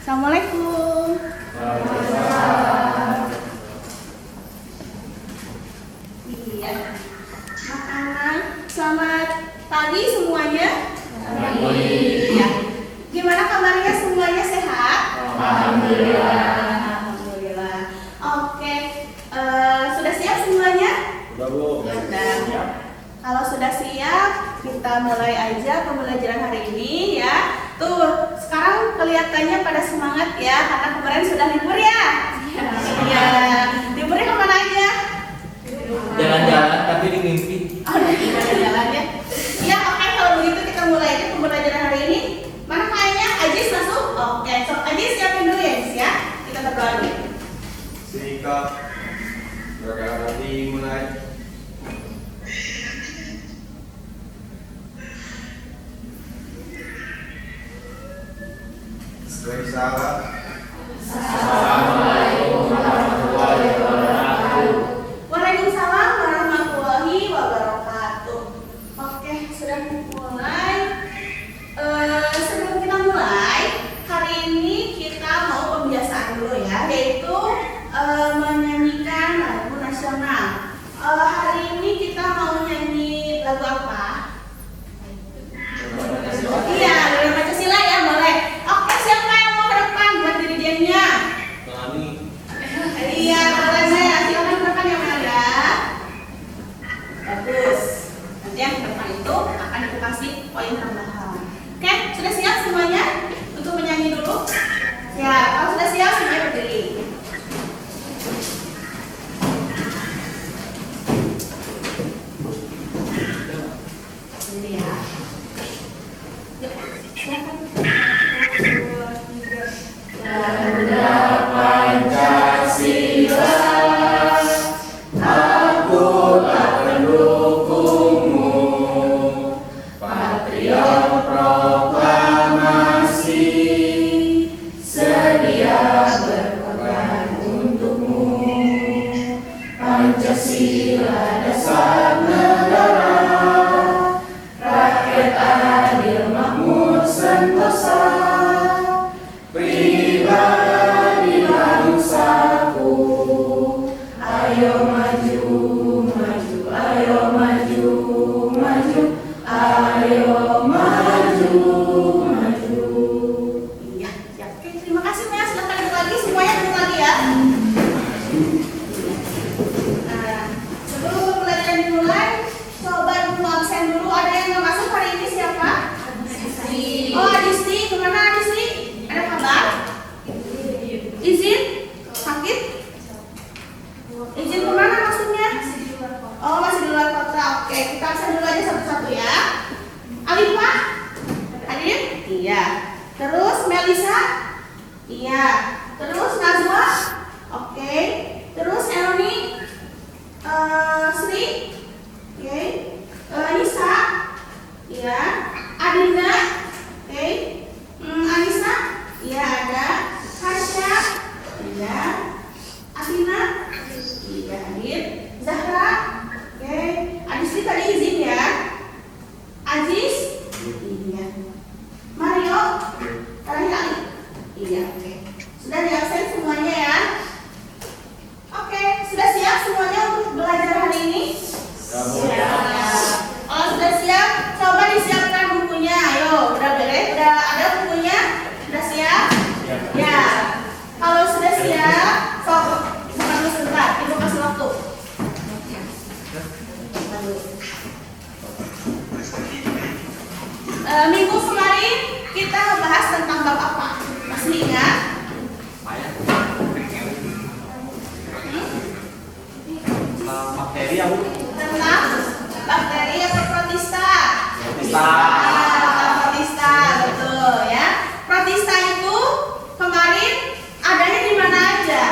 Assalamualaikum. Waalaikumsalam. Iya. Anak-anak, selamat pagi semuanya. Pagi. Iya. Gimana kabarnya, semuanya sehat? Alhamdulillah. Alhamdulillah. Oke, sudah siap semuanya? Sudah, Bu. Sudah. Kalau sudah siap, kita mulai aja pembelajaran hari ini ya. Tuh, sekarang kelihatannya pada semangat ya, karena kemarin sudah libur ya. Iya. Liburnya kemana aja? Jalan-jalan tapi di mimpi. Oh, di jalan-jalan ya. Ya, oke, kalau begitu kita mulai aja pembelajaran hari ini. Mana kayaknya Ajis masuk? Oke, so Ajis siapin dulu ya, Ajis ya. Kita berdoa dulu. Sikap berkata dimulai. Sebagai sahabat. Assalamualaikum warahmatullahi wabarakatuh. Waalaikumsalam warahmatullahi wabarakatuh. Oke, sudah mulai. Sebelum kita mulai, hari ini kita mau pembiasaan dulu ya, yaitu menyanyikan lagu nasional. Hari ini kita mau nyanyi lagu apa? Iya, lagu Pancasila ya, boleh. Oke, siapa yang mau ke depan buat dirijennya? Kami Iya, boleh saya. Silakan ke depan ya, Mel ya. Bagus. Nanti yang ke depan itu akan aku kasih poin tambahan. Oke, sudah siap semuanya untuk menyanyi dulu? Ya, kalau sudah siap semuanya berdiri. Ini ya. Yuk, silakan. 1, 2, 3. Pancasila, aku tak pendukungmu. Patriot proklamasi, sedia berkorban untukmu. Pancasila dasar negara, rakyat adil makmur sentosa. Pribadi bangsaku, ayo maju, maju, ayo maju, maju, ayo maju, maju. Iya, siap. Oke, terima kasih Maya. Silakan duduk lagi, semuanya duduk lagi ya. Nah, sebelum pembelajaran dimulai, coba dulu absen dulu. Ada yang nggak masuk hari ini siapa? Oh, Adisti. Kemana Adisti? Ada kabar? Izin? Sakit? Izin kemana maksudnya? Oh, masih di luar kota. Oke, kita absen dulu aja satu-satu ya. Alifa? Hadir? Iya. Terus Melisa? Iya. Terus Najwa? Oke. Terus Elni? Sri? Oke. Nisa? Iya. Adina? Oke. Anissa? Iya ada. Hasya? Iya. Athena? Iya hadir. Zahra? Oke. Adisti tadi izin ya. Aziz? Iya. Mario? Terakhir Ali? Iya, oke. Sudah di absen semuanya ya? Oke, sudah siap semuanya untuk belajar hari ini? Siap. Kalau sudah siap, coba disiapkan bukunya. Ayo, udah beres? Udah ada bukunya? Udah siap? Ya. Kalau sudah siap, sok bukan dulu sebentar. Ibu kasih waktu. Minggu kemarin kita ngebahas tentang bab apa? Masih ingat? Bakteri ya, Bu? Tentang bakteri atau protista? Protista. Protista, betul ya. Protista itu kemarin adanya di mana aja?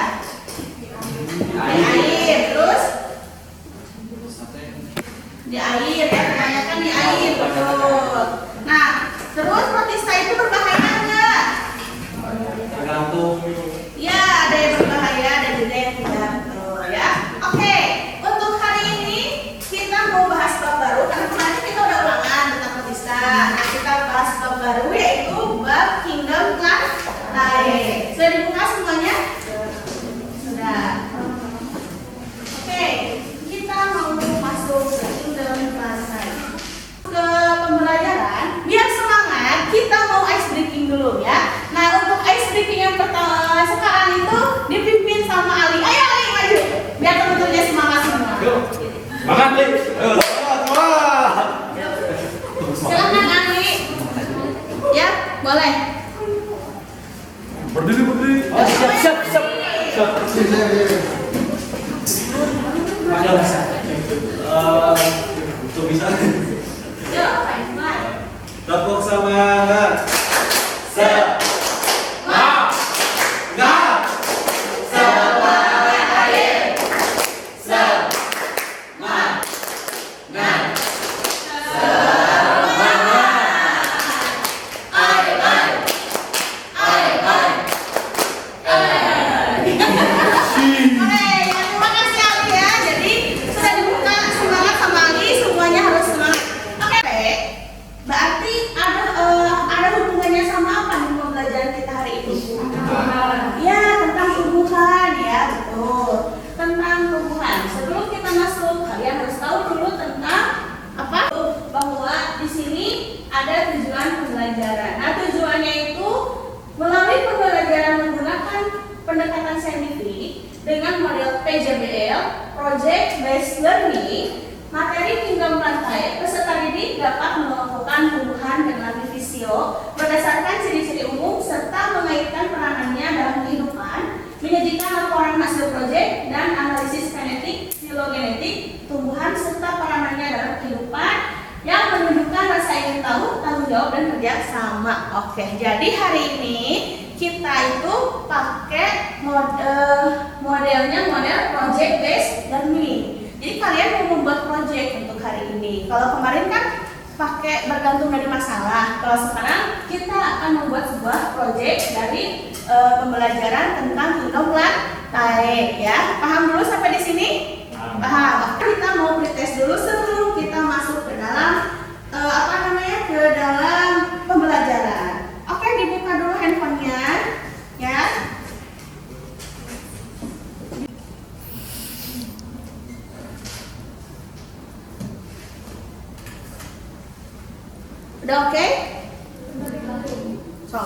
Di air. Terus? Di air ya, kebanyakan di air, betul. Nah, terus protista itu berbahaya enggak? Tergantung. Ya, ada yang berbahaya, ada juga yang tidak, betul ya. Oke, untuk hari ini kita mau bahas bab baru karena kemarin kita udah ulangan tentang protista. dulu ya. Nah, untuk ice breaking yang pertama sekarang itu dipimpin sama Ali. Ayo Ali maju, biar teman-temannya semangat semua. Semangat nih. Semangat. Silakan Ali. Ya, boleh. Berdiri. Oh, siap. Tuh bisa. Yuk, mulai. Tepuk semangat. Semangat. Oke, ya, terima kasih Ali ya. Jadi sudah dibuka semangat sama Ali, semuanya harus semangat. Oke, berarti ada hubungannya sama apa nih pembelajaran kita hari ini? Ya, tentang tumbuhan ya, betul. Tentang tumbuhan. Sebelum kita masuk, kalian harus tahu dulu tentang apa? Bahwa di sini ada tujuan pembelajaran. Nah, tujuannya itu melalui pembelajaran menggunakan pendekatan saintifik dengan model PJBL (Project Based Learning), materi kingdom rantai peserta didik dapat mengelompokkan tumbuhan dengan visio berdasarkan ciri-ciri umum serta mengaitkan peranannya dalam kehidupan, menyajikan laporan hasil proyek dan analisis genetik, filogenetik tumbuhan serta peranannya dalam kehidupan yang menunjukkan rasa ingin tahu, tanggung jawab dan kerja sama. Oke, jadi hari ini kita itu pakai modelnya model project based learning. Jadi kalian mau membuat project untuk hari ini. Kalau kemarin kan pakai bergantung dari masalah. Kalau sekarang kita akan membuat sebuah project dari pembelajaran tentang kingdom rantai ya. Paham dulu sampai di sini? Paham. Kita mau pretest dulu sebelum kita masuk ke dalam ke dalam pembelajaran. Oke, dibuka dulu handphonenya ya. Udah oke? So.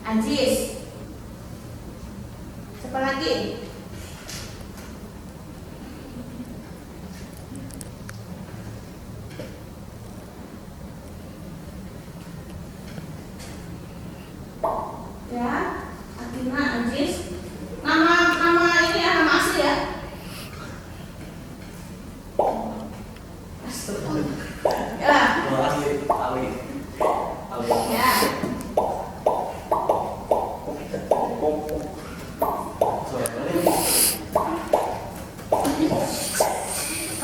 Anjis. Siapa lagi? Ya, Atina, Anjis. Nama ini ya, nama asli ya. Astagfirullah. Ya. Ali. Ya.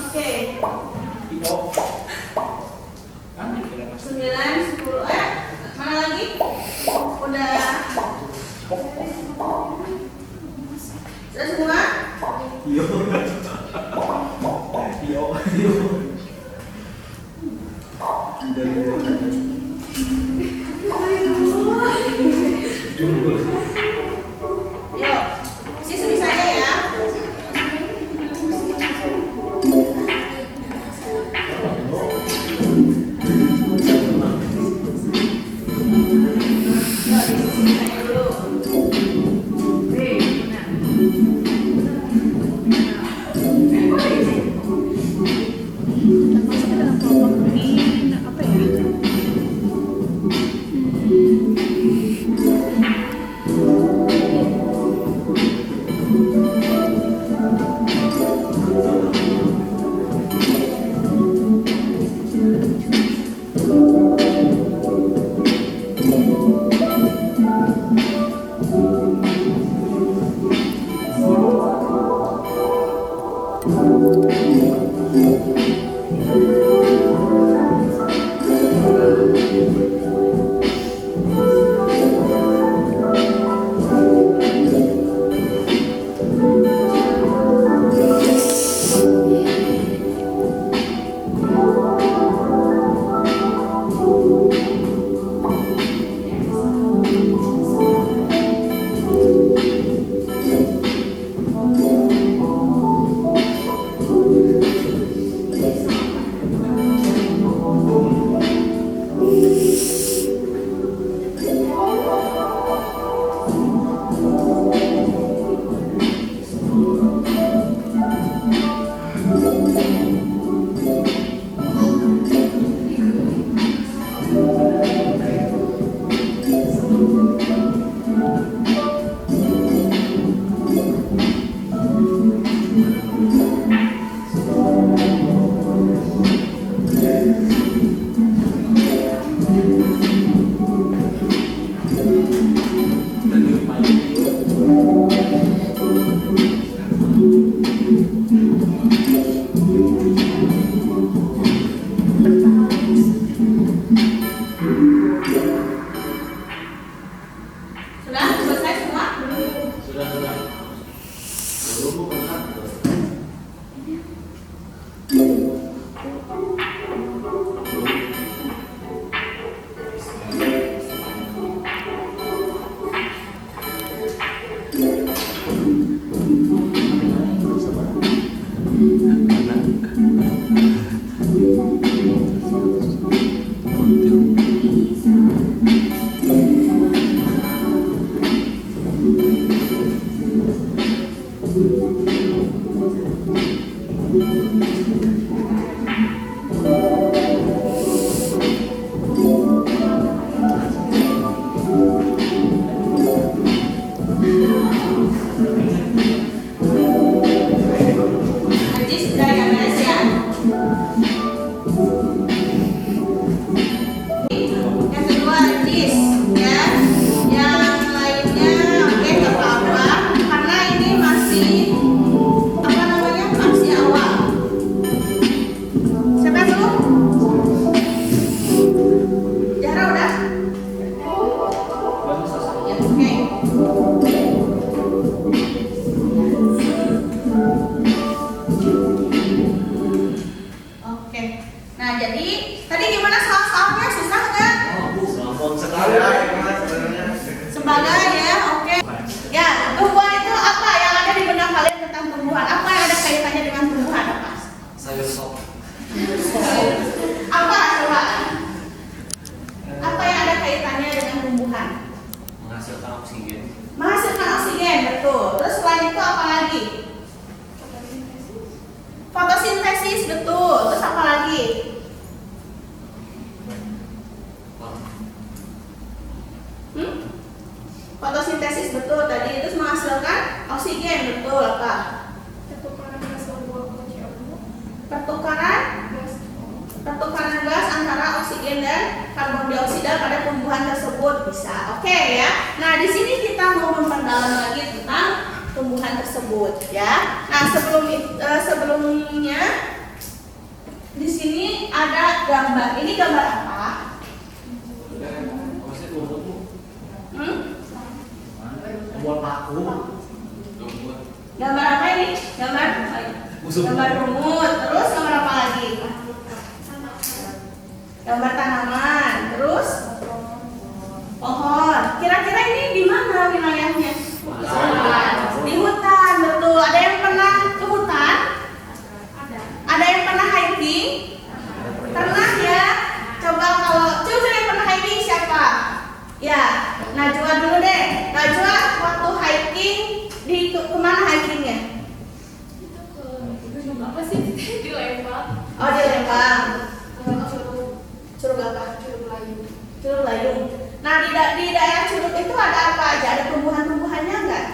Oke. 9, 10, mana lagi? Udah. Sudah semua? Yuk, siswi saya ya. Yuk, Najis sudah ya beres ya. Yang kedua najis ya. Yang lainnya oke nggak apa-apa karena ini masih apa namanya masih awal. Siapa dulu? Zahra udah? Ya oke. Oke. Nah, jadi tadi gimana soal-soalnya susah nggak? Gampang Ada sekali. gimana sebenarnya? Sebagai ya, oke. Ya, tumbuhan itu apa yang ada di benak kalian tentang tumbuhan? Apa yang ada kaitannya dengan tumbuhan? Apa? Sayur sop. Apa coba? Apa yang ada kaitannya dengan tumbuhan? Menghasilkan oksigen. Menghasilkan oksigen, betul. Terus selain itu apa lagi? Fotosintesis, betul. Terus apa lagi? Fotosintesis, betul tadi. Terus menghasilkan oksigen, betul. Apa? Pertukaran gas antara oksigen dan karbon dioksida pada tumbuhan tersebut bisa. Oke ya. Nah, di sini kita mau memperdalam lagi tentang tumbuhan tersebut ya. Nah, sebelumnya di sini ada gambar. Ini gambar apa? Buat paku. Gambar apa ini? Gambar rumut. Terus gambar apa lagi? Gambar tanaman. Terus pohon. Kira-kira ini di mana wilayahnya? Di hutan, betul. Ada yang pernah ke hutan? Ada yang pernah hiking? Pernah ya? Coba yang pernah hiking siapa? Ya, Najwa dulu deh. Najwa waktu hiking kemana hikingnya? Apa sih di Lembang? Oh, di Lembang. Curug apa? Curug Layung. Curug Layung. Nah, di daerah Curug itu ada apa aja? Ada tumbuhan-tumbuhannya enggak?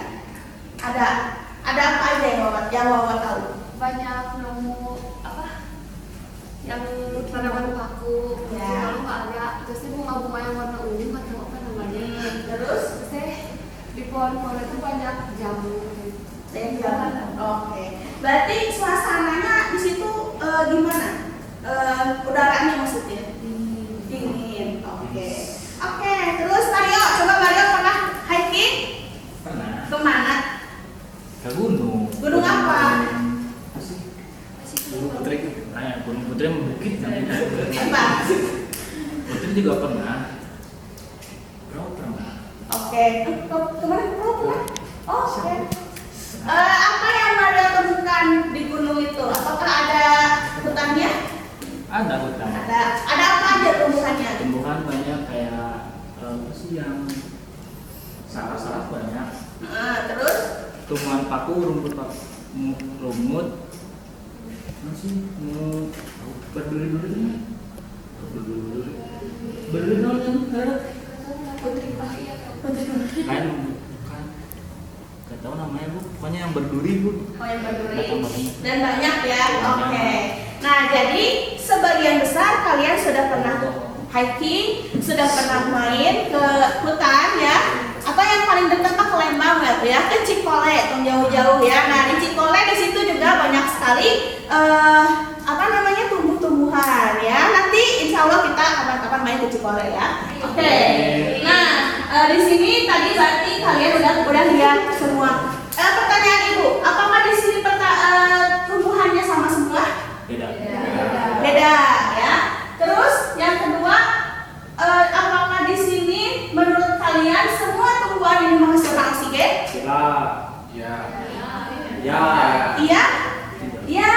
Ada apa aja yang Wawa tahu? Banyak nemu apa? Yang tanaman paku. Ya. Lalu ada terus bunga-bunga yang warna ungu atau apa namanya? Terus Di pohon-pohon itu banyak jamur. Oke. Berarti suasananya di situ gimana? Udaranya maksudnya? Dingin. Oke. Terus Mario, coba Mario pernah hiking? Pernah. Kemana? Ke gunung. Gunung apa? Gunung Putri. Gunung Putri bukit namanya. Apa? Putri juga pernah. Pernah. Oke. Kemana? Oke. Apa yang Mario temukan di gunung itu? Apakah ada hutannya? Ada hutan. Ada apa aja tumbuhannya? Tumbuhan banyak kayak apa sih yang sarah-sarah banyak. Terus? Tumbuhan paku, rumut. Masih mau berduri-duri. Berduri-duri Putri Pahia. kan bukan. Gak tahu namanya bu. Pokoknya yang berduri bu. Oh, yang berduri. Gak tahu namanya. Dan banyak ya. Banyak. Oke. Nah, jadi sebagian besar kalian sudah pernah hiking, sudah pernah main ke hutan ya. Atau yang paling dekat mah ke Lembang ya, ke Cikole, yang jauh-jauh ya. Nah, di Cikole di situ juga banyak sekali tumbuh-tumbuhan ya. Nanti insya Allah kita kapan-kapan main ke Cikole ya. Oke. Nah, di sini tadi berarti kalian udah lihat semua. Pertanyaan Ibu, apakah Ya. Iya? Iya.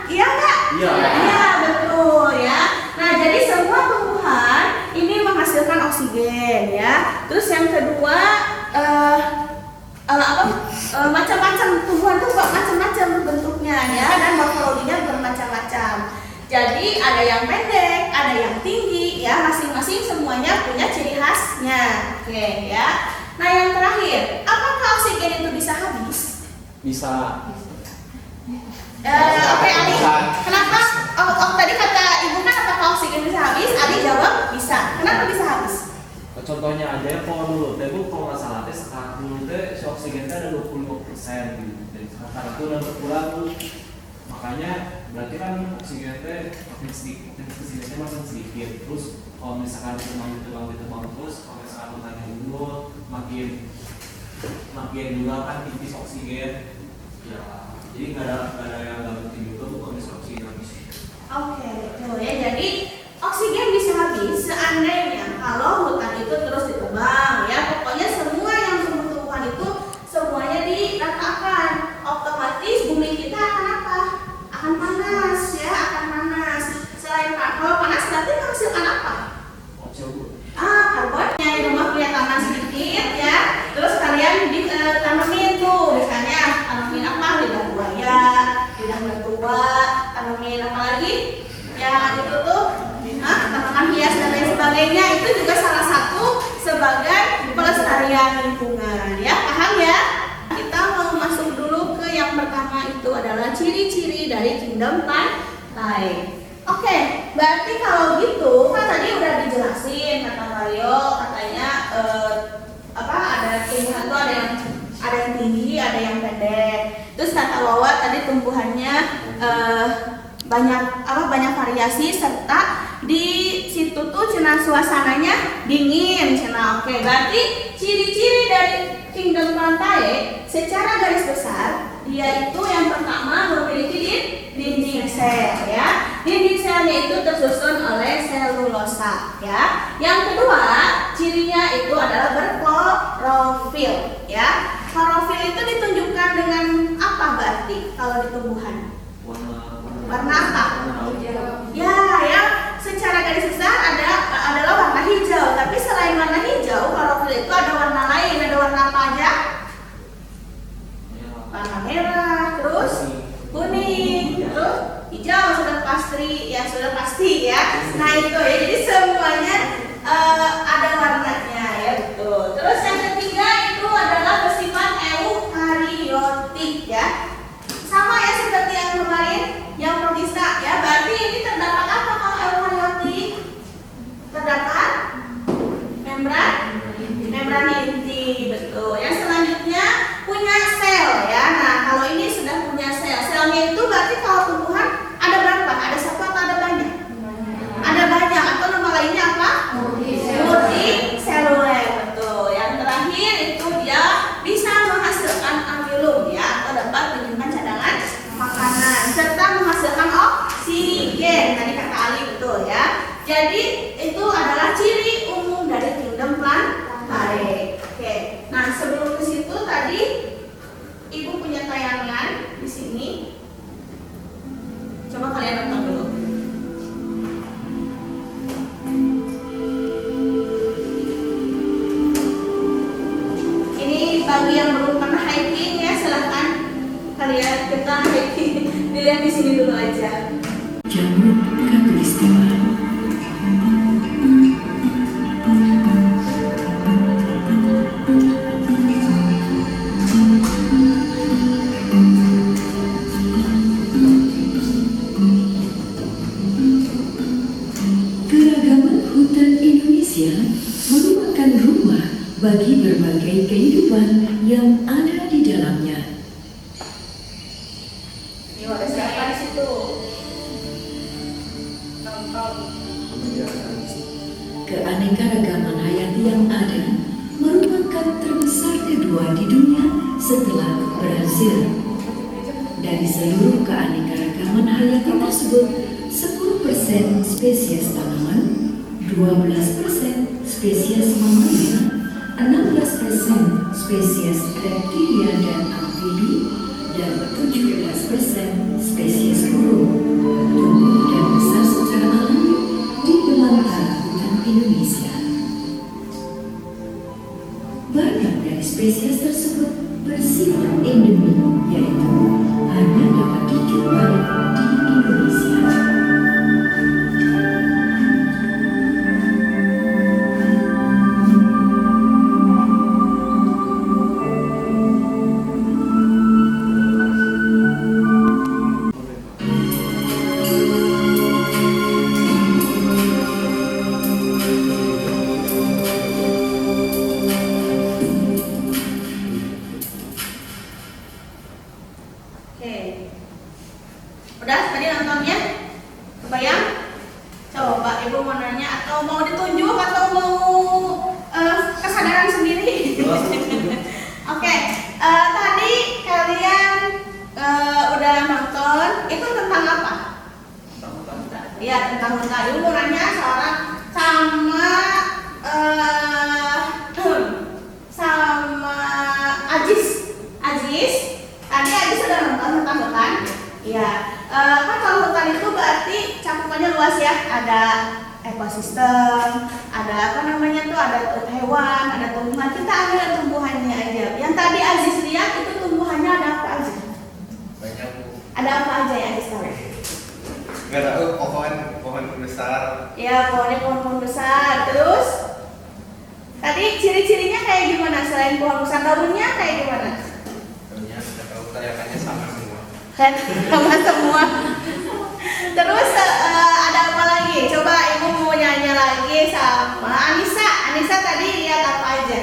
Iya nggak? Iya. Iya, betul ya. Nah, jadi semua tumbuhan ini menghasilkan oksigen ya. Terus yang kedua macam-macam tumbuhan tuh macam-macam bentuknya ya, dan morfologinya bermacam-macam. Jadi ada yang pendek, ada yang tinggi ya, masing-masing semuanya punya ciri khasnya. Oke ya. Nah, yang terakhir, apakah oksigen itu bisa habis? Bisa. Oke, Ali. Kenapa? Tadi kata ibu kan apakah oksigen bisa habis? Ali jawab bisa. Kenapa bisa habis? Contohnya aja ya, kalau dulu, kalau nggak salah sekarang dulu si oksigen ada 25% gitu. Jadi sekarang itu udah berkurang tuh. Makanya berarti kan oksigen makin sedikit, makin sedikit. Terus kalau misalkan ditebang terus, kalau misalkan hutannya unggul, makin juga kan tipis oksigen. Ya, jadi nggak ada yang nggak penting juga tuh kalau misalkan oksigen habis. Oke, betul ya. Jadi oksigen bisa habis seandainya kalau hutan itu terus ditebang ya. Pokoknya semua yang tumbuh-tumbuhan itu semuanya diratakan. Otomatis bumi kita akan apa? Akan panas ya, akan panas. Selain kalau panas berarti menghasilkan apa? Karbonnya. Di rumah punya taman sedikit ya. Terus kalian tanamin tuh, misalnya tanamin apa? Lidah buaya, lidah mertua, tanamin apa lagi? Ya itu tuh tanaman hias dan lain sebagainya. Itu juga salah satu sebagai pelestarian lingkungan ya. Paham ya? Kita mau masuk dulu ke yang pertama, itu adalah ciri-ciri dari kingdom plantae. Oke, berarti kalau gitu kan tadi udah dijelasin kata Mario, katanya ada tumbuhan tuh ada yang tinggi, ada yang pendek. Terus kata Wawa tadi tumbuhannya banyak variasi, serta di situ tuh suasananya dingin. Oke, berarti ciri-ciri dari kingdom plantae secara garis besar dia itu yang pertama memiliki dinding sel ya. Dinding selnya itu tersusun oleh selulosa ya. Yang kedua, cirinya itu adalah berklorofil ya. Klorofil itu ditunjukkan dengan apa berarti kalau di tumbuhan? Warna apa? Ya, secara garis besar adalah warna hijau. Tapi selain warna hijau, klorofil itu ada warna lain. Ada warna apa aja? Warna merah, terus kuning, terus hijau sudah pasti ya. Nah itu ya, jadi semuanya ada warnanya ya, betul. Terus yang ketiga itu adalah bersifat eukariotik ya. Sama ya seperti yang kemarin, yang protista ya. Berarti ini terdapat apa kalau eukariotik? Terdapat membran inti, betul. Yang selanjutnya punya sel ya. Nah kalau ini sudah punya sel, selnya itu berarti kalau tumbuhan ada berapa? Ada satu atau ada banyak? Ada banyak, atau nama lainnya apa? Multiseluler, betul. Yang terakhir itu dia bisa menghasilkan amilum ya, atau dapat menyimpan cadangan makanan serta menghasilkan oksigen. Tadi kata Ali, betul ya. Jadi itu adalah ciri umum dari kingdom plantae. Oke. Nah, sebelum ke situ tadi Ibu punya tayangan di sini. Coba kalian nonton dulu. Ini bagi yang belum pernah hiking ya, silahkan kalian kita hiking. Dilihat di sini dulu aja. Jamur Katulistiwa. Keragaman hutan Indonesia merupakan rumah bagi berbagai kehidupan yang ada di dalamnya. Ini ada siapa di situ? Nonton. Keanekaragaman hayati yang ada merupakan terbesar kedua di dunia setelah Brazil. Dari seluruh keanekaragaman hayati tersebut, 10% spesies tanaman, 12% spesies mamalia, 16% spesies reptilia dan amfibi, dan 17% spesies burung tumbuh dan besar secara alami di belantara hutan Indonesia. Banyak dari spesies tersebut bersifat endemik, yaitu hanya dapat dijumpai di Indonesia. Oke. Udah tadi nontonnya? Kebayang? Coba ibu mau nanya atau mau ditunjuk atau mau kesadaran sendiri? Oke. Tadi kalian udah nonton, itu tentang apa? Iya, tentang hutan. Ibu mau nanya seorang sama sama Ajis. Tadi Ajis sudah nonton tentang hutan. Iya. Kan kalau hutan itu berarti cakupannya luas ya. Ada ekosistem, ada apa namanya tuh, ada hewan, ada tumbuhan. Kita ambil tumbuhannya aja. Yang tadi Aziz lihat itu tumbuhannya ada apa aja? Banyak. Ada apa aja ya Aziz tahu? Nggak tahu, pohon besar. Ya, pohon besar. Terus tadi ciri-cirinya kayak gimana selain pohon besar? Daunnya kayak gimana? Daunnya nggak tahu, kelihatannya sama semua. Kan sama semua. Terus ada apa lagi? Coba ibu mau nyanyi lagi sama Anissa. Anissa tadi lihat apa aja?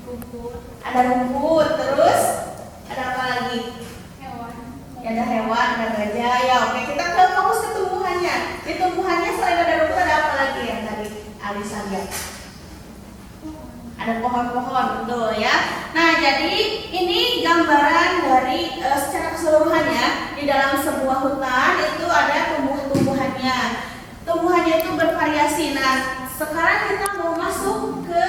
Rumput, Ada rumput. Terus ada apa lagi? hewan, Ya, ada hewan, ada gajah. Ya, oke, kita ke fokus ke tumbuhannya. Di tumbuhannya selain ada rumput ada apa lagi yang tadi Alisa lihat? Ada pohon-pohon, betul ya. Nah, jadi ini gambaran dari secara keseluruhannya di dalam sebuah hutan itu ada tumbuh-tumbuhannya. Tumbuhannya itu bervariasi. Nah, sekarang kita mau masuk ke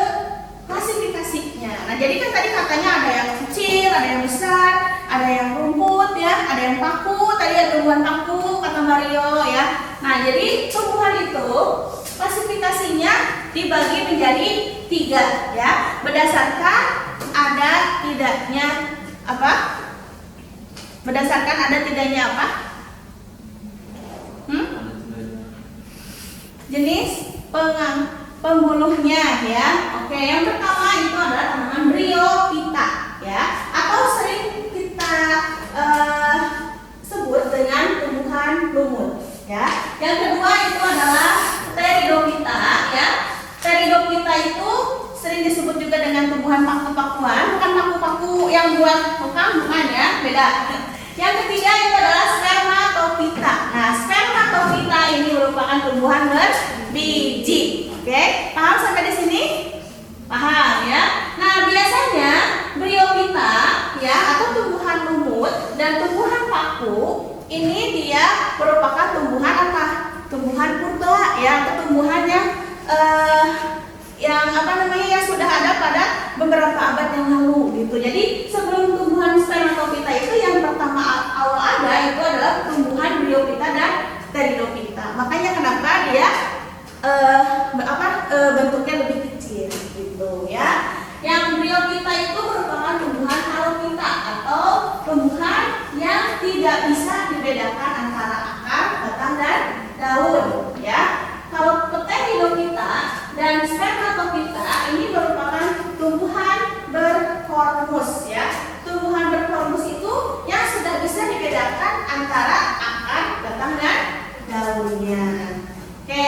klasifikasinya. Nah, jadi kan tadi katanya ada yang kecil, ada yang besar, ada yang rumput ya, ada yang paku. Tadi ada tumbuhan paku kata Mario ya. Nah, jadi tumbuhan itu klasifikasinya dibagi menjadi 3 ya, berdasarkan ada tidaknya apa? Berdasarkan ada tidaknya apa? Jenis pembuluhnya ya. Oke, yang pertama itu adalah tanaman bryophyta ya, atau sering kita sebut dengan tumbuhan lumut ya. Yang kedua itu adalah pteridophyta ya. Pteridophyta itu sering disebut juga dengan tumbuhan paku-pakuan, bukan paku-paku yang buat hukam, bukan ya, beda. Yang ketiga itu adalah spermatophyta. Nah, spermatophyta ini merupakan tumbuhan berbiji. Oke, paham sampai di sini? Paham ya? Nah, biasanya bryophyta ya, atau tumbuhan lumut dan tumbuhan paku ini dia merupakan tumbuhan apa? Tumbuhan purba ya, atau tumbuhan yang apa namanya, yang sudah ada pada beberapa abad yang lalu gitu. Jadi sebelum tumbuhan spermatophyta itu yang pertama awal ada itu adalah tumbuhan bryophyta dan pteridophyta. Makanya kenapa dia bentuknya lebih kecil gitu ya. Yang bryophyta itu merupakan tumbuhan halophyta atau tumbuhan yang tidak bisa dibedakan antara akar, batang dan daun ya. Kalau pteridophyta dan spermatophyta ini merupakan tumbuhan berkormus ya. Tumbuhan berkormus itu yang sudah bisa dibedakan antara akar, batang dan daunnya. Oke,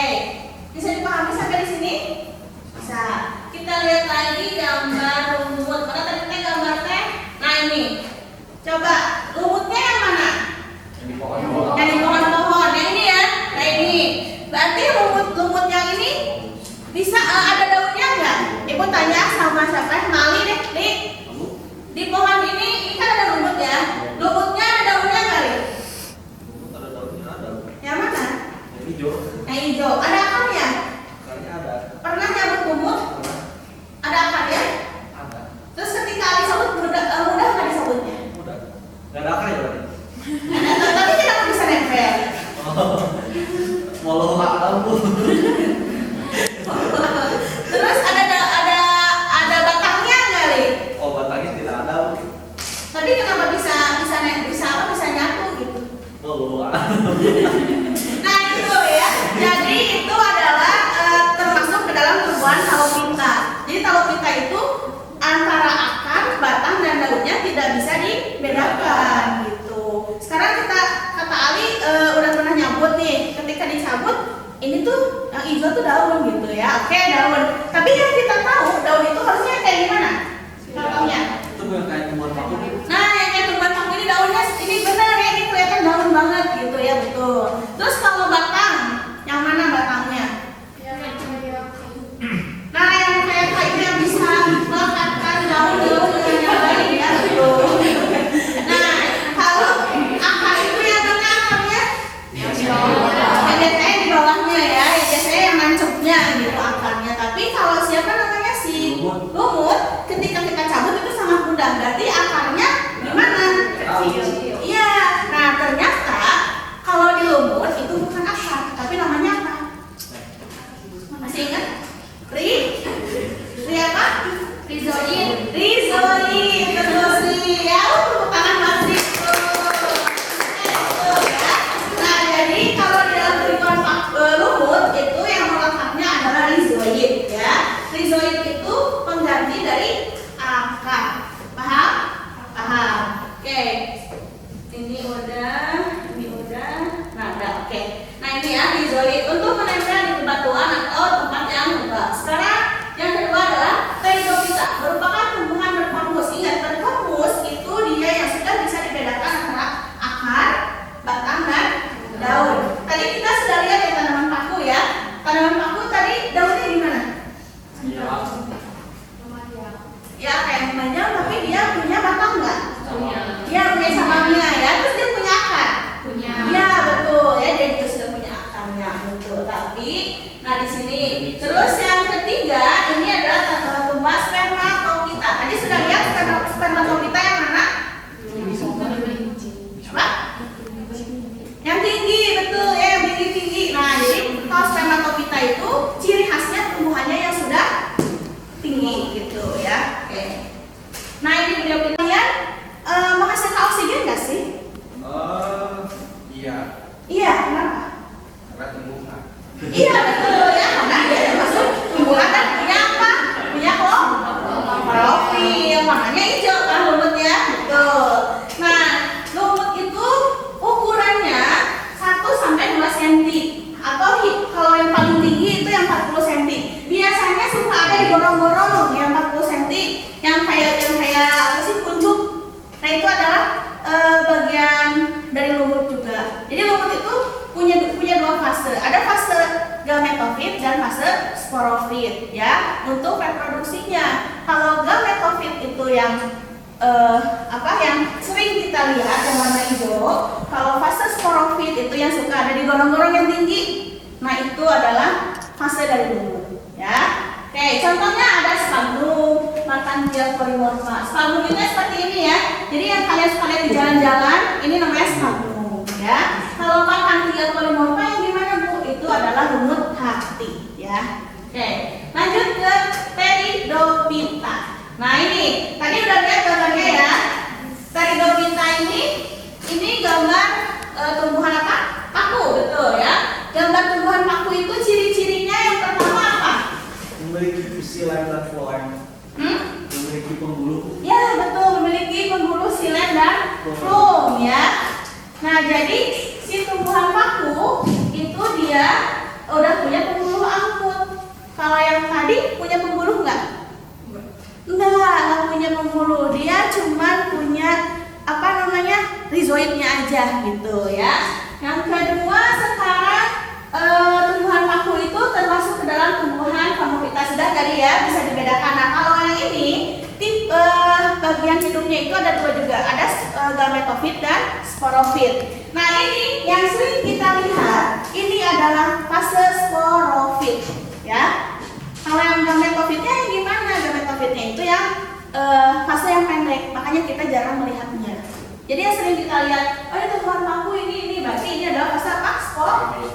bisa dipahami sampai di sini? Bisa. Kita lihat lagi gambar lumut. Mana tadi kita gambar teh? Nah ini. Coba lumutnya yang mana? Yang di pohon-pohon. Yang di pohon-pohon. Yang ini ya. Nah ini. Nggak ada akar ya berarti? Tapi kenapa bisa nempel? Walau ada bu. Terus ada batangnya nggak, Li? Oh batangnya tidak ada. Tapi kenapa bisa nyatu gitu? Oh, Nah itu ya, jadi itu adalah termasuk ke dalam tumbuhan halopita. Jadi halopita itu antara akar, batang dan daunnya tidak bisa dibedakan gitu. Sekarang kata Ali udah pernah nyabut nih. Ketika dicabut, ini tuh yang hijau tuh daun gitu ya. Oke, daun. Tapi yang kita tahu daun itu harusnya kayak gimana? Contohnya. itu bukan kayak tumbuhan paku. Nah, yang kayak tumbuhan paku ini daunnya ini benar ya, ini kelihatan daun banget gitu ya, betul. Terus kalau batang, yang mana batangnya? Nah, yang kayak kayu yang bisa melekatkan daun-daun dengan yang lain ya, betul. Nah, kalau akar itu yang mana akarnya? Yang biasanya di bawahnya ya, biasanya yang nancepnya gitu akarnya. Tapi kalau siapa namanya si lumut, ketika kita cabut itu sangat mudah. Berarti akarnya gimana? Kecil. Iya. Nah, ternyata kalau di lumut itu bukan akar, tapi namanya apa? Masih ingat? Ri apa? Rizoid. Rizoid, betul sih. Ya, tepuk tangan Mas Riko. Betul ya. Nah, jadi kalau di dalam tumbuhan lumut itu yang melekatnya adalah rizoid ya. Rizoid itu pengganti dari akar. Paham? Paham. Oke. Ini udah. Nah, udah oke. Nah, ini ya rizoid untuk menempel di batuan atau tempat yang lembab. Sekarang yang kedua adalah Pteridophyta, merupakan tumbuhan berfungus. Ingat, berfungus itu dia yang sudah bisa dibedakan antara akar, batang dan daun. Tadi kita sudah lihat ya tanaman paku ya. Tanaman paku tadi daunnya gimana? Iya. Ya kayak memanjang, tapi dia punya batang nggak? Punya. Dia punya cabangnya ya. Terus dia punya akar. Punya. Ya betul ya, dia juga sudah punya akarnya betul. Tapi nah di sini terus yang ketiga ini adalah tumbuhan spermatophyta. Tadi sudah lihat spermatophyta yang mana? Apa? Yang tinggi betul ya, yang tinggi. Nah jadi kalau spermatophyta itu ciri khasnya tumbuhannya yang sudah tinggi gitu ya. Oke. Nah ini beliau kalian menghasilkan oksigen nggak sih? Iya, Iya, kenapa? karena tumbuhan. Iya betul ya, karena dia termasuk tumbuhan dan punya apa? Punya klorofil, makanya hijau kan lumutnya, betul. Nah, lumut itu ukurannya 1 sampai 2 cm atau kalau yang paling tinggi itu yang 40 cm. Biasanya suka ada di gorong-gorong yang 40 cm, yang kayak apa sih, kuncup. Nah itu adalah bagian dari lumut juga. Jadi lumut itu punya 2 fase. Ada fase gametofit dan fase sporofit ya untuk reproduksinya. Kalau gametofit itu yang yang sering kita lihat yang warna hijau. Kalau fase sporofit itu yang suka ada di gorong-gorong yang tinggi. Nah itu adalah fase dari lumut ya. Oke, contohnya ada sphagnum, Markhanthia polymorpha. Sphagnum itu seperti ini ya. Jadi yang kalian suka lihat di jalan-jalan, ini namanya sphagnum ya. Kalau Markhanthia polymorpha yang gimana Bu? Itu adalah lumut hati ya. Oke, lanjut ke Pteridophyta. Nah ini, tadi udah lihat gambarnya ya. Pteridophyta ini gambar tumbuhan apa? Paku, betul ya. Gambar tumbuhan paku itu ciri-cirinya yang pertama apa? Memiliki silen dan floem. Memiliki pembuluh. Ya betul, memiliki pembuluh silen dan floem ya. Nah jadi si tumbuhan paku itu dia udah punya pembuluh angkut. Kalau yang tadi punya pembuluh nggak? Nggak punya pembuluh. Dia cuma punya rizoidnya aja gitu ya. Yang kedua sekarang tumbuhan paku itu termasuk ke dalam tumbuhan Phanerophyta sudah tadi ya, bisa dibedakan. Nah kalau yang ini bagian hidupnya itu ada 2 juga, ada gametofit dan sporofit. Nah ini yang sering kita lihat ini adalah fase sporofit ya. Kalau yang gametofitnya yang gimana? Gametofitnya itu yang fase yang pendek, makanya kita jarang melihatnya Jadi yang sering kita lihat, oh itu tumbuhan paku ini, berarti ini adalah fase apa?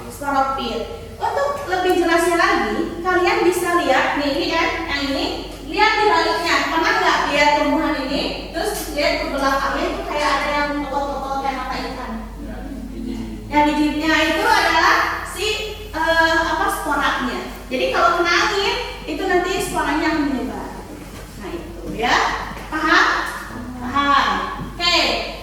Sporopit. Untuk lebih jelasnya lagi, kalian bisa lihat nih, ini kan, yang ini, lihat di baliknya. Pernah nggak lihat tumbuhan ini? Terus lihat ke belakangnya itu kayak ada yang potong-potong kayak mata ikan. Yang bijinya itu adalah si sporanya. Jadi kalau kena angin itu nanti sporanya akan menyebar. Nah itu ya, paham? Paham. Oke,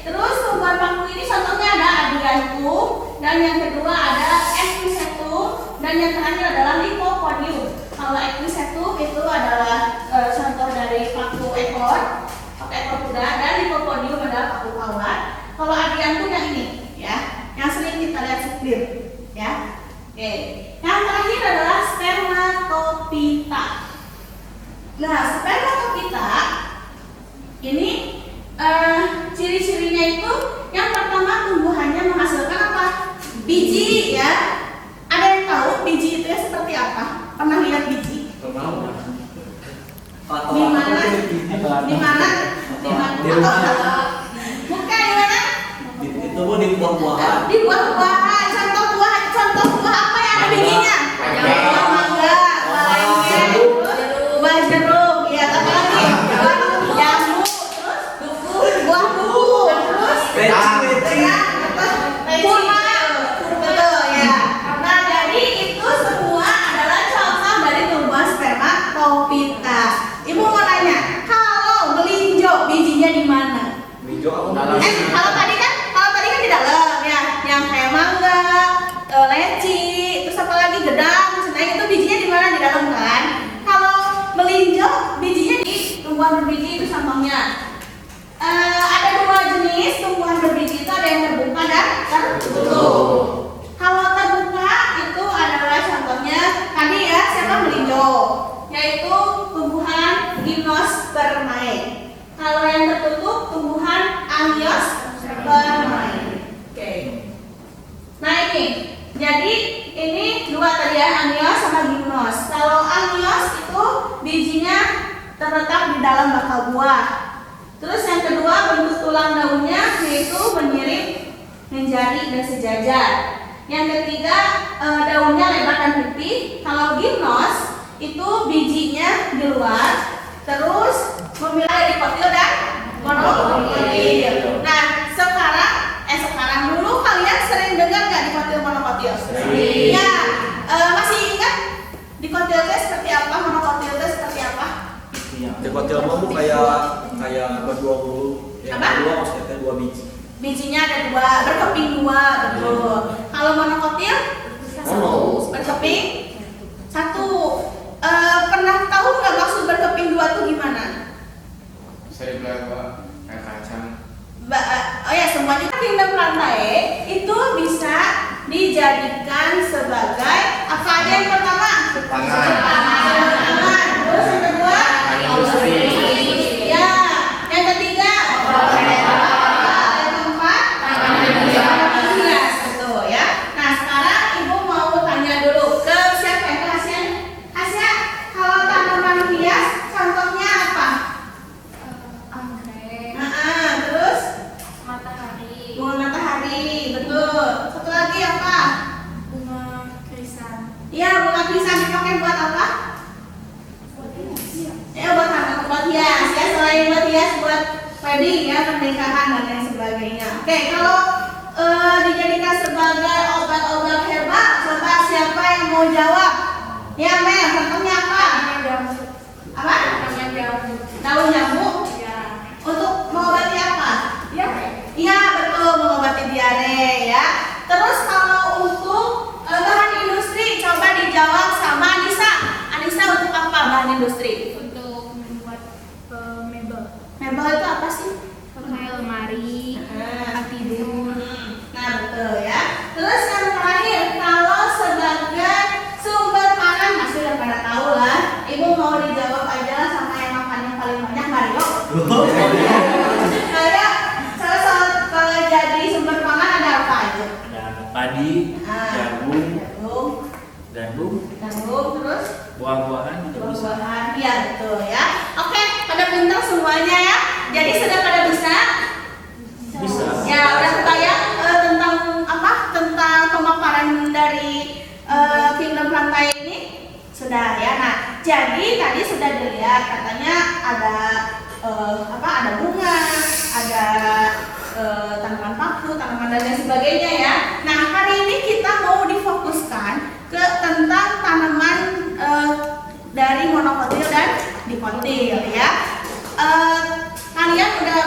terus tumbuhan paku ini contohnya ada Adiantum, dan yang kedua ada Equisetum, dan yang terakhir adalah Lycopodium. Kalau Equisetum itu adalah contoh dari paku ekor kuda, dan Lycopodium adalah paku kawat. Kalau Adiantum yang ini, ya, yang sering kita lihat suplir, ya. Oke, yang terakhir adalah Spermatophyta. Nah, Spermatophyta ini ciri-cirinya itu yang pertama tumbuhannya menghasilkan apa? Biji, ya. Ada yang tahu biji itu ya seperti apa? Pernah lihat biji? Di mana? Di mana? Di mana? Bukan di mana? Itu di buah-buahan. Di buah-buahan. Contoh buah apa yang ada bijinya? Buah mangga, buah lengger, buah jeruk, ya. Apa lagi? Jambu, terus buah duku, terus kurma, betul ya. Nah, jadi itu semua adalah contoh dari tumbuhan Spermatophyta. Ibu mau nanya, kalau melinjo bijinya di mana? Kalau tadi kan di dalam ya, yang kayak mangga, leci, terus apa lagi gedang, nah itu bijinya di mana? Di dalam kan. Kalau melinjo bijinya di tumbuhan berbiji itu contohnya. Ada dua jenis tumbuhan berbiji itu, ada yang terbuka dan tertutup. Kalau terbuka itu adalah contohnya tadi ya, siapa melinjo, yaitu tumbuhan Gymnospermae. Kalau yang tertutup tumbuhan Angiospermae. Oke. Nah ini, jadi ini dua tadi ya, Angios sama Gymnos. Kalau Angios itu bijinya terletak di dalam bakal buah. Terus yang kedua bentuk tulang daunnya yaitu menyirip, menjari dan sejajar. Yang ketiga daunnya lebar dan pipih. Kalau Gymnos itu bijinya di luar, terus memiliki dikotil dan monokotil. Nah sekarang dulu kalian sering dengar nggak dikotil monokotil? Ya, masih ingat dikotil itu seperti apa, monokotil itu seperti apa? Dikotil mau kayak berdua bulu, yang kedua maksudnya dua biji. Bijinya ada dua, berkeping dua, betul. Kalau monokotil berkeping satu. Pernah tahu nggak maksud berkeping dua tuh gimana? Saya bilang kayak kacang. Oh ya, semuanya kingdom plantae itu bisa dijadikan sebagai apa aja? Yang pertama pangan. Terus yang kedua Industri. ya, yang ketiga yang keempat hias, betul ya. Nah sekarang ibu mau tanya dulu ke siapa yang ke Asia. Kalau tanaman hias contohnya apa? Anggrek, Terus matahari, bunga matahari, betul. Satu lagi apa? bunga krisan. Iya, bunga krisan dipakai buat apa? Ya buat apa? Buat hias ya, selain buat hias, buat wedding ya, pernikahan dan lain sebagainya. Oke, kalau dijadikan sebagai obat-obat herbal, coba siapa yang mau jawab? Ya Mel, contohnya apa? Apa? Daun jambu. Untuk mengobati apa? Iya betul, mengobati diare ya. Terus kalau untuk bahan industri, coba dijawab sama Anissa. Anissa untuk apa bahan industri? Untuk membuat mebel, Mebel itu apa sih? kayak lemari, tidur. Nah betul ya. Terus yang terakhir, kalau sebagai sumber pangan, masih udah pada tahu lah. Ibu mau dijawab aja lah sama yang makan yang paling banyak, Mario. Kayak kalau jadi sumber pangan ada apa aja? Ada padi, jagung, terus buah-buahan juga bisa. buah-buahan, iya betul ya. Oke, pada pintar semuanya ya. Jadi sudah pada bisa? Bisa. jadi tadi sudah dilihat katanya ada ada bunga, ada tanaman paku, tanaman dan lain sebagainya ya. Nah, hari ini kita mau difokuskan ke tentang tanaman dari monokotil dan dikotil ya. Kalian udah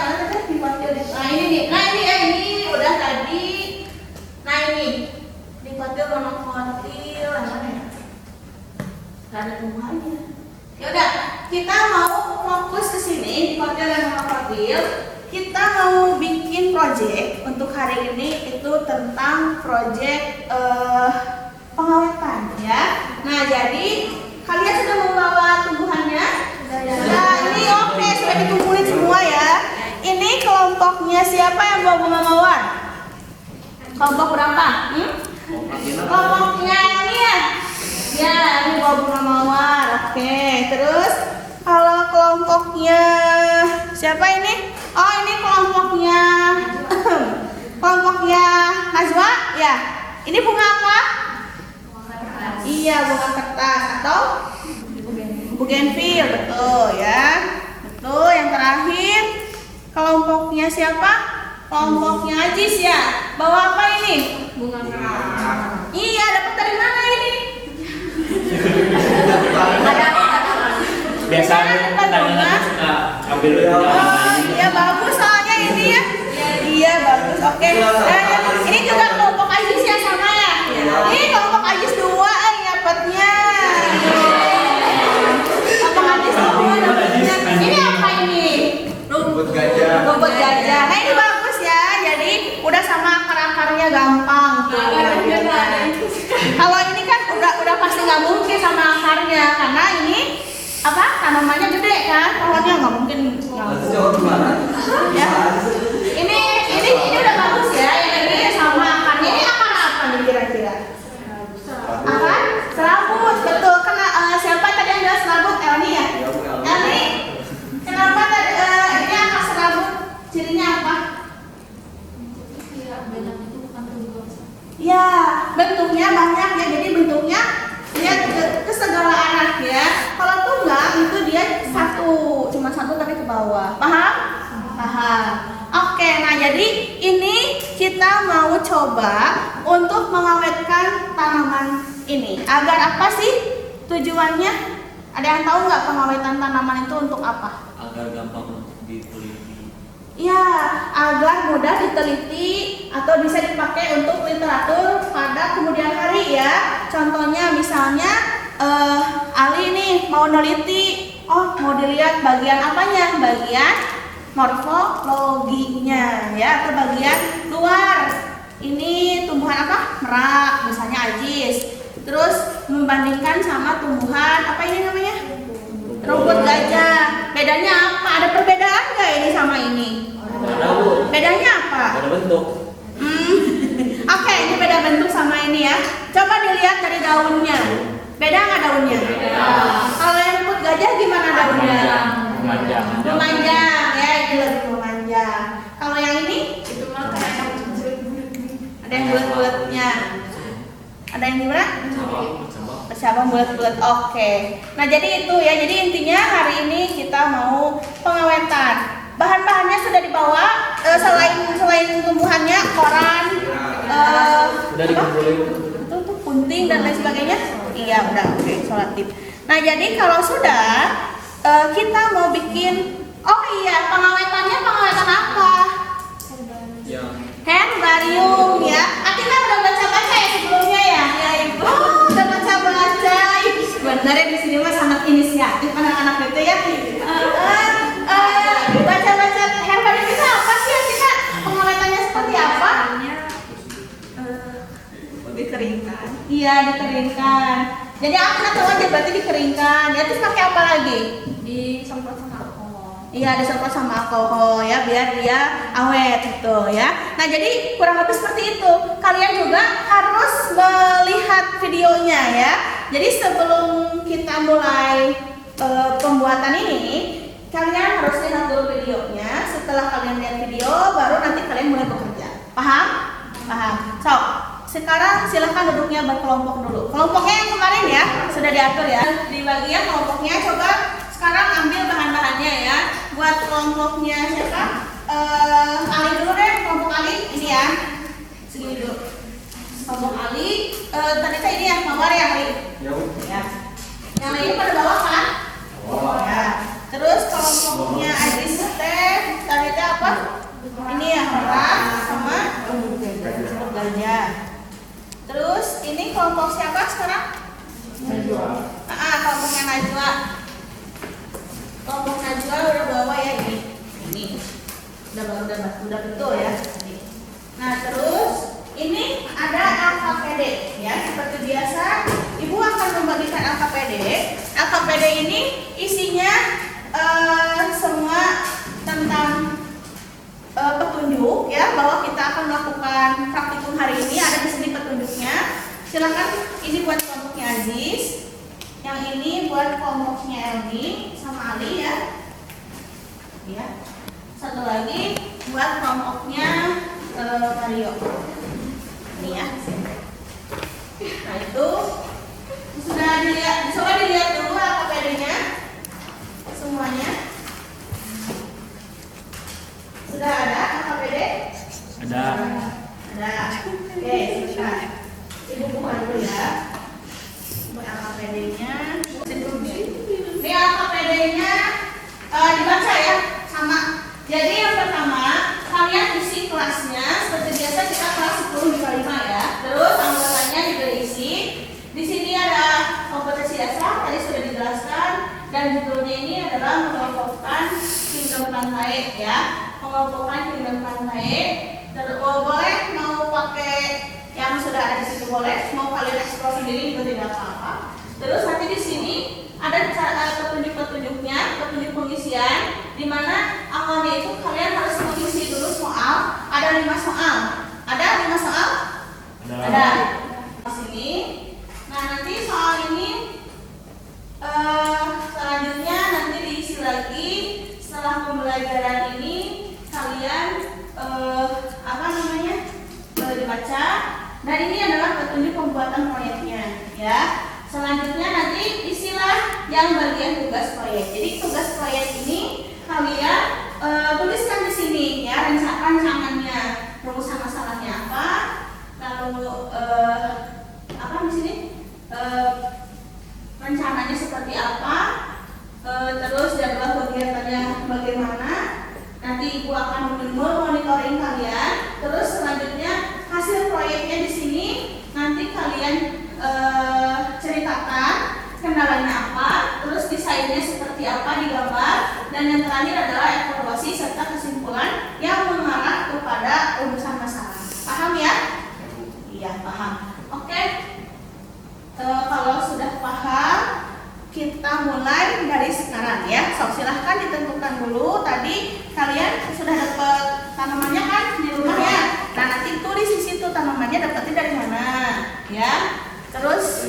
dikotil. Nah ini udah tadi. Nah ini dikotil monokotil mana ya? Gak ada tumbuhannya. Yaudah, kita mau fokus ke sini dikotil dan monokotil. Kita mau bikin project untuk hari ini itu tentang project pengawetan ya. Nah, jadi kalian sudah membawa tumbuhannya? Nah, ini oke, sudah dikumpulin semua ya. Ini kelompoknya siapa yang bawa bunga mawar? Kelompok berapa? Kelompoknya ini ya? Ya, ini bawa bunga mawar. Oke, terus kalau kelompoknya siapa ini? Oh, ini kelompoknya kelompoknya Najwa ya. Ini bunga apa? Iya, bunga kertas atau bougainville, betul ya. Betul, yang terakhir kelompoknya siapa? Kelompoknya Ajis ya. Bawa apa ini? Bunga kertas. Iya, dapat dari mana ini? Biasanya tangannya suka ambil Oh, iya bagus soalnya ini ya. Iya bagus. Oke. Ini juga kelompok Ajis ya sama ya. Ini kelompok Ajis 2 dapatnya. Kelompok Ajis 2 dapatnya. Ini apa ini? Rumput gajah. Rumput gajah. Nah ini bagus ya. Jadi udah sama akar-akarnya gampang. Kalau ini kan udah pasti nggak mungkin sama akarnya karena ini tanamannya gede kan, pohonnya nggak mungkin. Ya. Ini udah bagus ya. Ini sama akarnya. Ini akar apa nih kira-kira? Akar serabut, betul. Kena siapa tadi yang bilang serabut? Elni ya. Elni, kenapa tadi ini akar serabut? Cirinya apa? Ya, bentuknya banyak ya. Jadi bentuknya dia ke segala arah ya. Kalau tunggal itu dia cuma satu tapi ke bawah. Paham? Paham. Oke, nah jadi ini kita mau coba untuk mengawetkan tanaman ini. Agar apa sih tujuannya? Ada yang tahu nggak pengawetan tanaman itu untuk apa? agar gampang untuk diteliti. Ya, agar mudah diteliti atau bisa dipakai untuk literatur pada kemudian hari ya. Contohnya misalnya Ali nih mau neliti, mau dilihat bagian apanya? Bagian morfologinya ya, atau bagian luar. Ini tumbuhan apa? Merak, misalnya Ajis. Terus membandingkan sama tumbuhan apa ini namanya? Rumput gajah. Bedanya apa? Ada perbedaan nggak ini sama ini? Bedanya apa? Ada bentuk. Oke, ini beda bentuk sama ini ya. Coba dilihat dari daunnya. Beda nggak daunnya? Kalau yang rumput gajah gimana daunnya? Memanjang. Memanjang ya, ini lebih memanjang. Kalau yang ini? Itu mah kayak Ada yang bulat-bulatnya. Ada yang gimana? Bercabang bulat-bulat. Oke. Nah jadi itu ya. Jadi intinya hari ini kita mau pengawetan. Bahan-bahannya sudah dibawa. Selain tumbuhannya, koran, Udah dikumpulin. itu tuh punting dan lain sebagainya. Iya udah. Oke. Solatif. Nah jadi kalau sudah kita mau bikin. Oh iya, pengawetannya pengawetan apa? Herbarium ya. Akhirnya udah baca-baca ya sebelumnya ya? Ya ibu. Udah baca-baca. Benar ya, di sini mah sangat inisiatif anak-anak itu ya. Baca-baca herbarium itu apa sih Atika? Pengawetannya seperti apa? Dikeringkan. Iya, dikeringkan. Jadi aku tahu aja berarti dikeringkan. Ya terus pakai apa lagi? disemprot sama alkohol. Iya, disemprot sama alkohol ya biar dia awet gitu ya. Nah, jadi kurang lebih seperti itu. Kalian juga harus melihat videonya ya. Jadi sebelum kita mulai pembuatan ini, kalian harus lihat dulu videonya. Setelah kalian lihat video, baru nanti kalian mulai bekerja. Paham? Paham. So, sekarang silahkan duduknya berkelompok dulu. Kelompoknya yang kemarin ya sudah diatur ya. Di bagian kelompoknya coba sekarang ambil bahan-bahannya ya. Buat kelompoknya siapa? Ali dulu deh, kelompok Ali ini ya. Segini dulu. Kelompok Ali, tadi saya ini ya, mawar ya Ali. Ya. Yang lain pada bawah kan? Ya. Terus kelompoknya Adis teh, tadi teh apa? Ini ya, merah sama gajah. Terus ini kelompok siapa sekarang? Najwa. Kelompoknya Najwa. Kelompok Najwa udah bawa ya ini. Ini. Udah betul ya. Nah, terus ini ada LKPD ya. Seperti biasa, Ibu akan membagikan LKPD. LKPD ini isinya semua tentang petunjuk ya, bahwa kita akan melakukan praktikum hari ini. Ada di sini petunjuknya. Silakan, ini buat kelompoknya Aziz, yang ini buat kelompoknya Elmi sama Ali ya. Ya. Satu lagi buat kelompoknya Mario. Ini ya. Nah itu sudah dilihat, coba dilihat dulu LKPD-nya semuanya. Sudah ada LKPD? Ada. Oke, sebentar. Ibu buka dulu ya. Buat LKPD-nya. Ini LKPD-nya dibaca ya, sama. Jadi yang pertama, kalian isi kelasnya seperti biasa, kita kelas 10 dikali 5 ya. Terus anggotanya juga diisi. Di sini ada kompetensi dasar, tadi sudah dijelaskan, dan judulnya ini adalah mengelompokkan kingdom pantai ya. Mengelompokkan kingdom pantai. Terus boleh mau pakai yang sudah ada di situ boleh, mau kalian eksplor sendiri juga tidak apa-apa. Terus nanti di sini ada petunjuk-petunjuknya, petunjuk pengisian, di mana awalnya itu kalian harus mengisi dulu soal. Ada 5 soal. Ada 5 soal? Ada. Di sini. Nah, nanti soal ini selanjutnya nanti diisi lagi. Setelah pembelajaran ini kalian dibaca. Dan ini adalah petunjuk pembuatan proyeknya ya. Selanjutnya nanti isilah yang bagian tugas proyek. Jadi tugas proyek ini kalian tuliskan di sini ya, rancangannya, rumusan masalahnya apa, lalu apa di sini rencananya seperti apa, terus jadwal kegiatannya bagaimana. Nanti Ibu akan monitoring kalian. Terus selanjutnya hasil proyeknya di sini nanti kalian ceritakan kendalanya apa, terus desainnya seperti apa digambar, dan yang terakhir adalah evaluasi serta kesimpulan yang mengarah kepada rumusan masalah. Paham ya? Iya, paham. Oke. Kalau sudah paham, kita mulai dari sekarang ya. So, silahkan ditentukan dulu. Tadi kalian sudah dapat tanamannya kan di rumah ya. Nah, nanti tulis di situ tanamannya dapatnya dari mana ya. Terus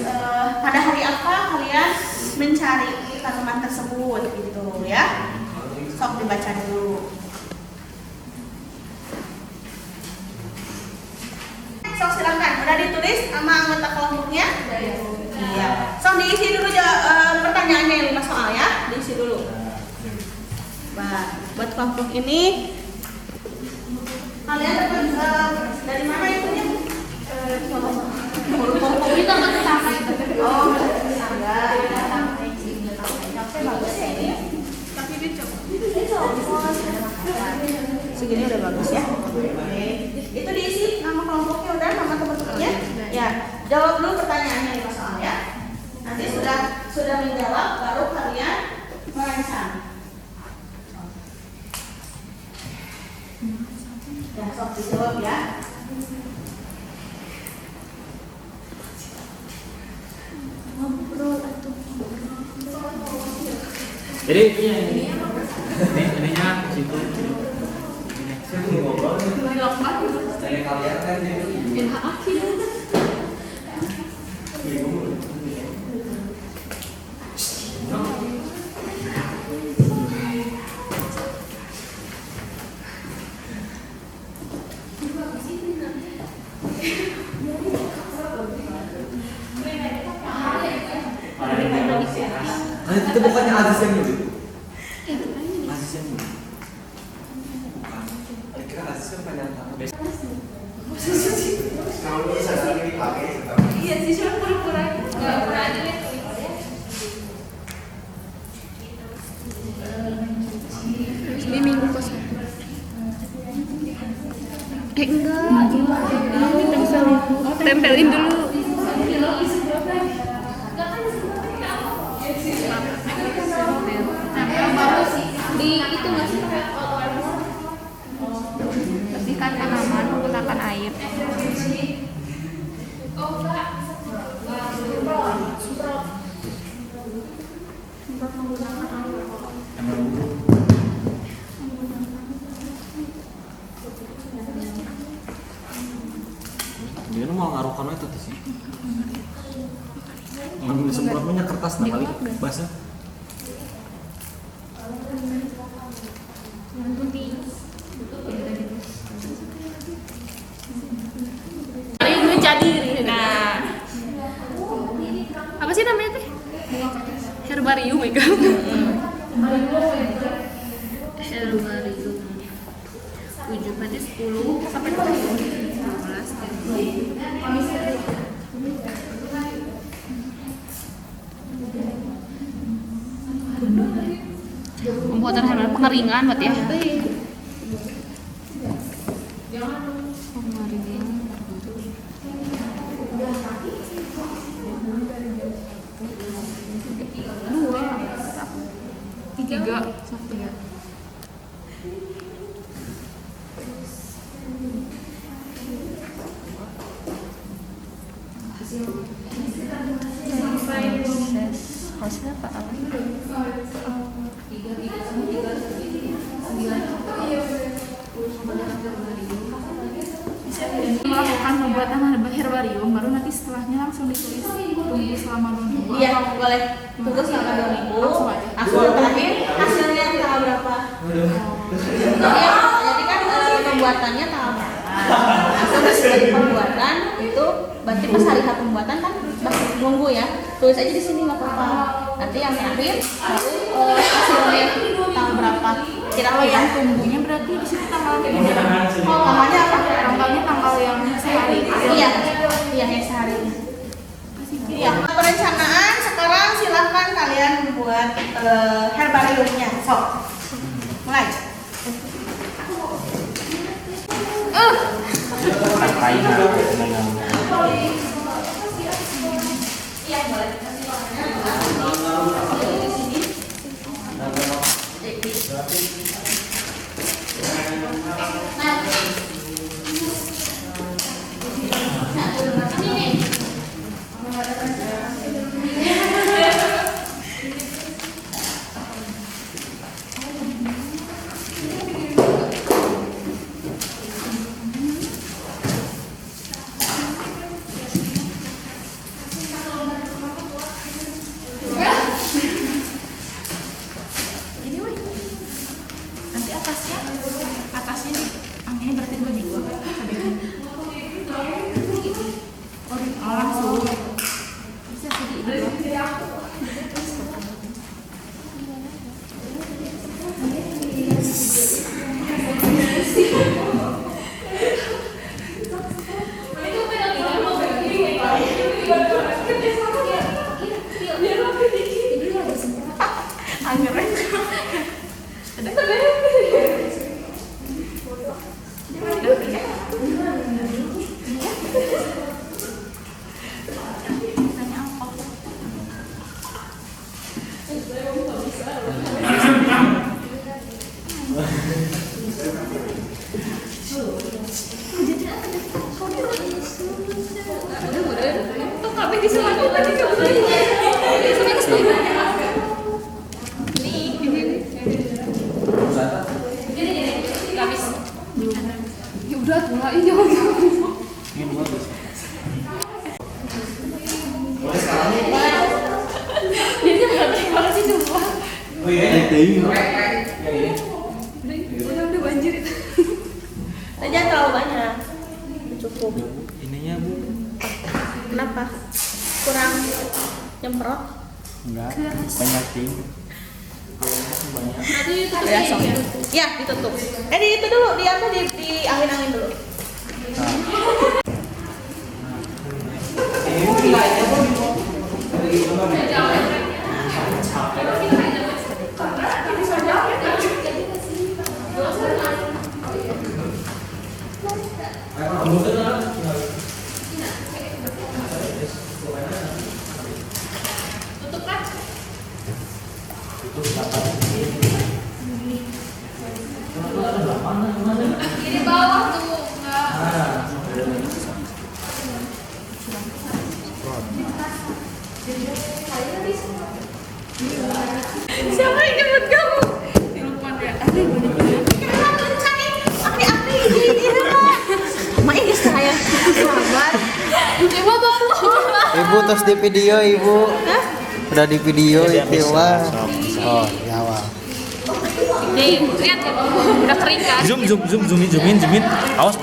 pada hari apa kalian mencari tanaman tersebut gitu ya. Sok dibaca dulu. Sok silakan. Udah ditulis sama anggota kelompoknya? Iya. Sok diisi dulu pertanyaannya 5 soal ya. Diisi dulu. Nah, buat kelompok ini kalian dapat dari mana itunya? Kelompok itu sama tetangga itu. Oh, tetangga. Bagus ya ini. Tapi segini udah bagus ya. Oke. Itu diisi nama kelompoknya udah, nama teman-temannya. Ya, jawab dulu pertanyaannya 5 soal ya. Nanti sudah menjawab baru kalian merancang. Ya, sok dijawab ya. Jadi ininya situ. Ngobrol. Tanya kalian kan ini. Nah, itu bukannya Aziz yang nyulit? Aziz yang nyulit? Bukan. Kira Aziz kan panjang tangan. Kalau bisa dipakai, Iya sih, cuma pura-pura. Enggak berani nih. Ini minggu kosong. Enggak. Tempelin dulu. Di itu nggak sih bersihkan tanaman menggunakan air. Dia mau ngaruhkan itu sih. Ngambil semprotnya kertas nah kali basah. Nah, apa sih namanya teh? Herbarium ya kan? Herbarium. 7 berarti 10 sampai 12. Pembuatan herbal pengeringan berarti ya? Tiga. Hasilnya apa? Melakukan pembuatan herbarium baru nanti setelahnya langsung ditulis tunggu selama 2 minggu. Iya, boleh. Tunggu selama 2 minggu. Langsung terakhir hasilnya tanggal berapa? Jadi kan pembuatannya tanggal berapa? Langsung dari pembuatan itu berarti pas hari pembuatan kan masih nunggu ya. Tulis aja di sini nggak apa-apa. Nanti yang terakhir baru hasilnya tanggal berapa? Kalau yang tumbuhnya berarti di situ tanggalnya. Namanya apa? Tanggalnya tanggal yang sehari. Iya, yang sehari. Iya. Perencanaan sekarang silahkan kalian membuat herbariumnya. Sok, mulai. Nanti atasnya nih, anginnya berarti dibagi 2. Oh, langsung. Bisa sedikit. Ya udah tuh lah, iya jadi berarti kalau sih cuma Oh iya, Dewi. udah banjir itu. Jangan terlalu banyak. Cukup. Ininya Bu. Kenapa? Kurang nyemprot? Enggak, banyak ting. Berarti itu Ya, sok. Ya, ditutup. Di itu dulu, di apa di angin-angin dulu. di bawah tuh enggak. Siapa yang jemput kamu? Telepon ya. Kenapa tuh cari? Api ini Mak ini saya sahabat. Coba baru. Ibu terus di video ibu. Udah di video itu wah. Oh, ya wah. Nih, lihat ya. Udah kering kan? Zoomin. Awas.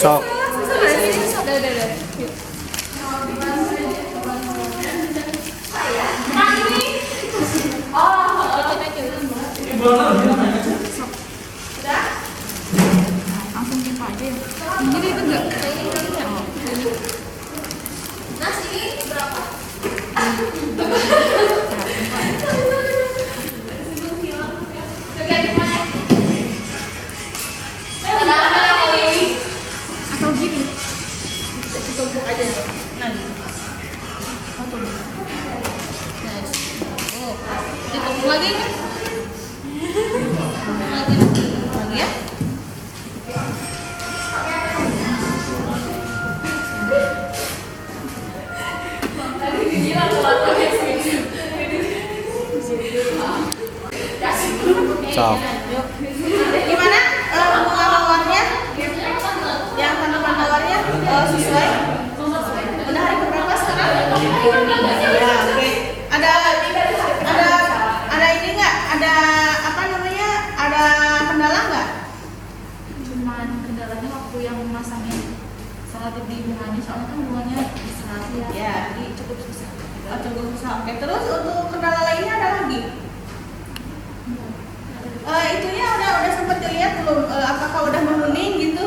Sok. Langsung timpa aja ya. Jadi itu enggak. Atau gini. Tumpuk aja. Nah, Oh, ditumpuk lagi. lagi ya. Sok. Gimana bunga mawarnya? Yang tanaman mawarnya sesuai? Udah hari keberapa sekarang? Ya, oke. Ada ini nggak? Ada apa namanya? Ada kendala nggak? Cuman kendalanya waktu yang memasangin salatif di bunganya, soalnya kan bunganya diserati ya. Ya. Jadi cukup susah. Oh, coba usaha. Oke, terus untuk kendala lainnya ada lagi? Itunya udah sempat dilihat belum? Apakah udah menguning gitu?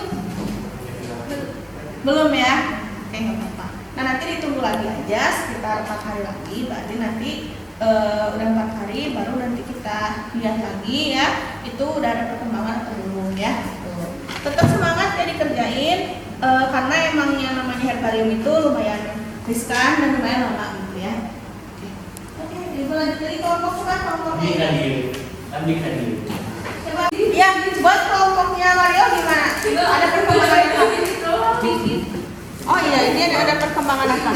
Belum ya? Oke, nggak apa-apa. Nah, nanti ditunggu lagi aja sekitar 4 hari lagi. Berarti nanti udah 4 hari baru nanti kita lihat lagi ya. Itu udah ada perkembangan atau belum ya. Tuh. Tetap semangat ya dikerjain karena emang yang namanya herbarium itu lumayan riskan dan lumayan lama gitu ya. Oke, ibu lanjut lagi kelompok suka kelompoknya ini. Coba ya, buat kelompoknya Mario gimana? Ada perkembangan apa? Oh iya, ini ada perkembangan apa?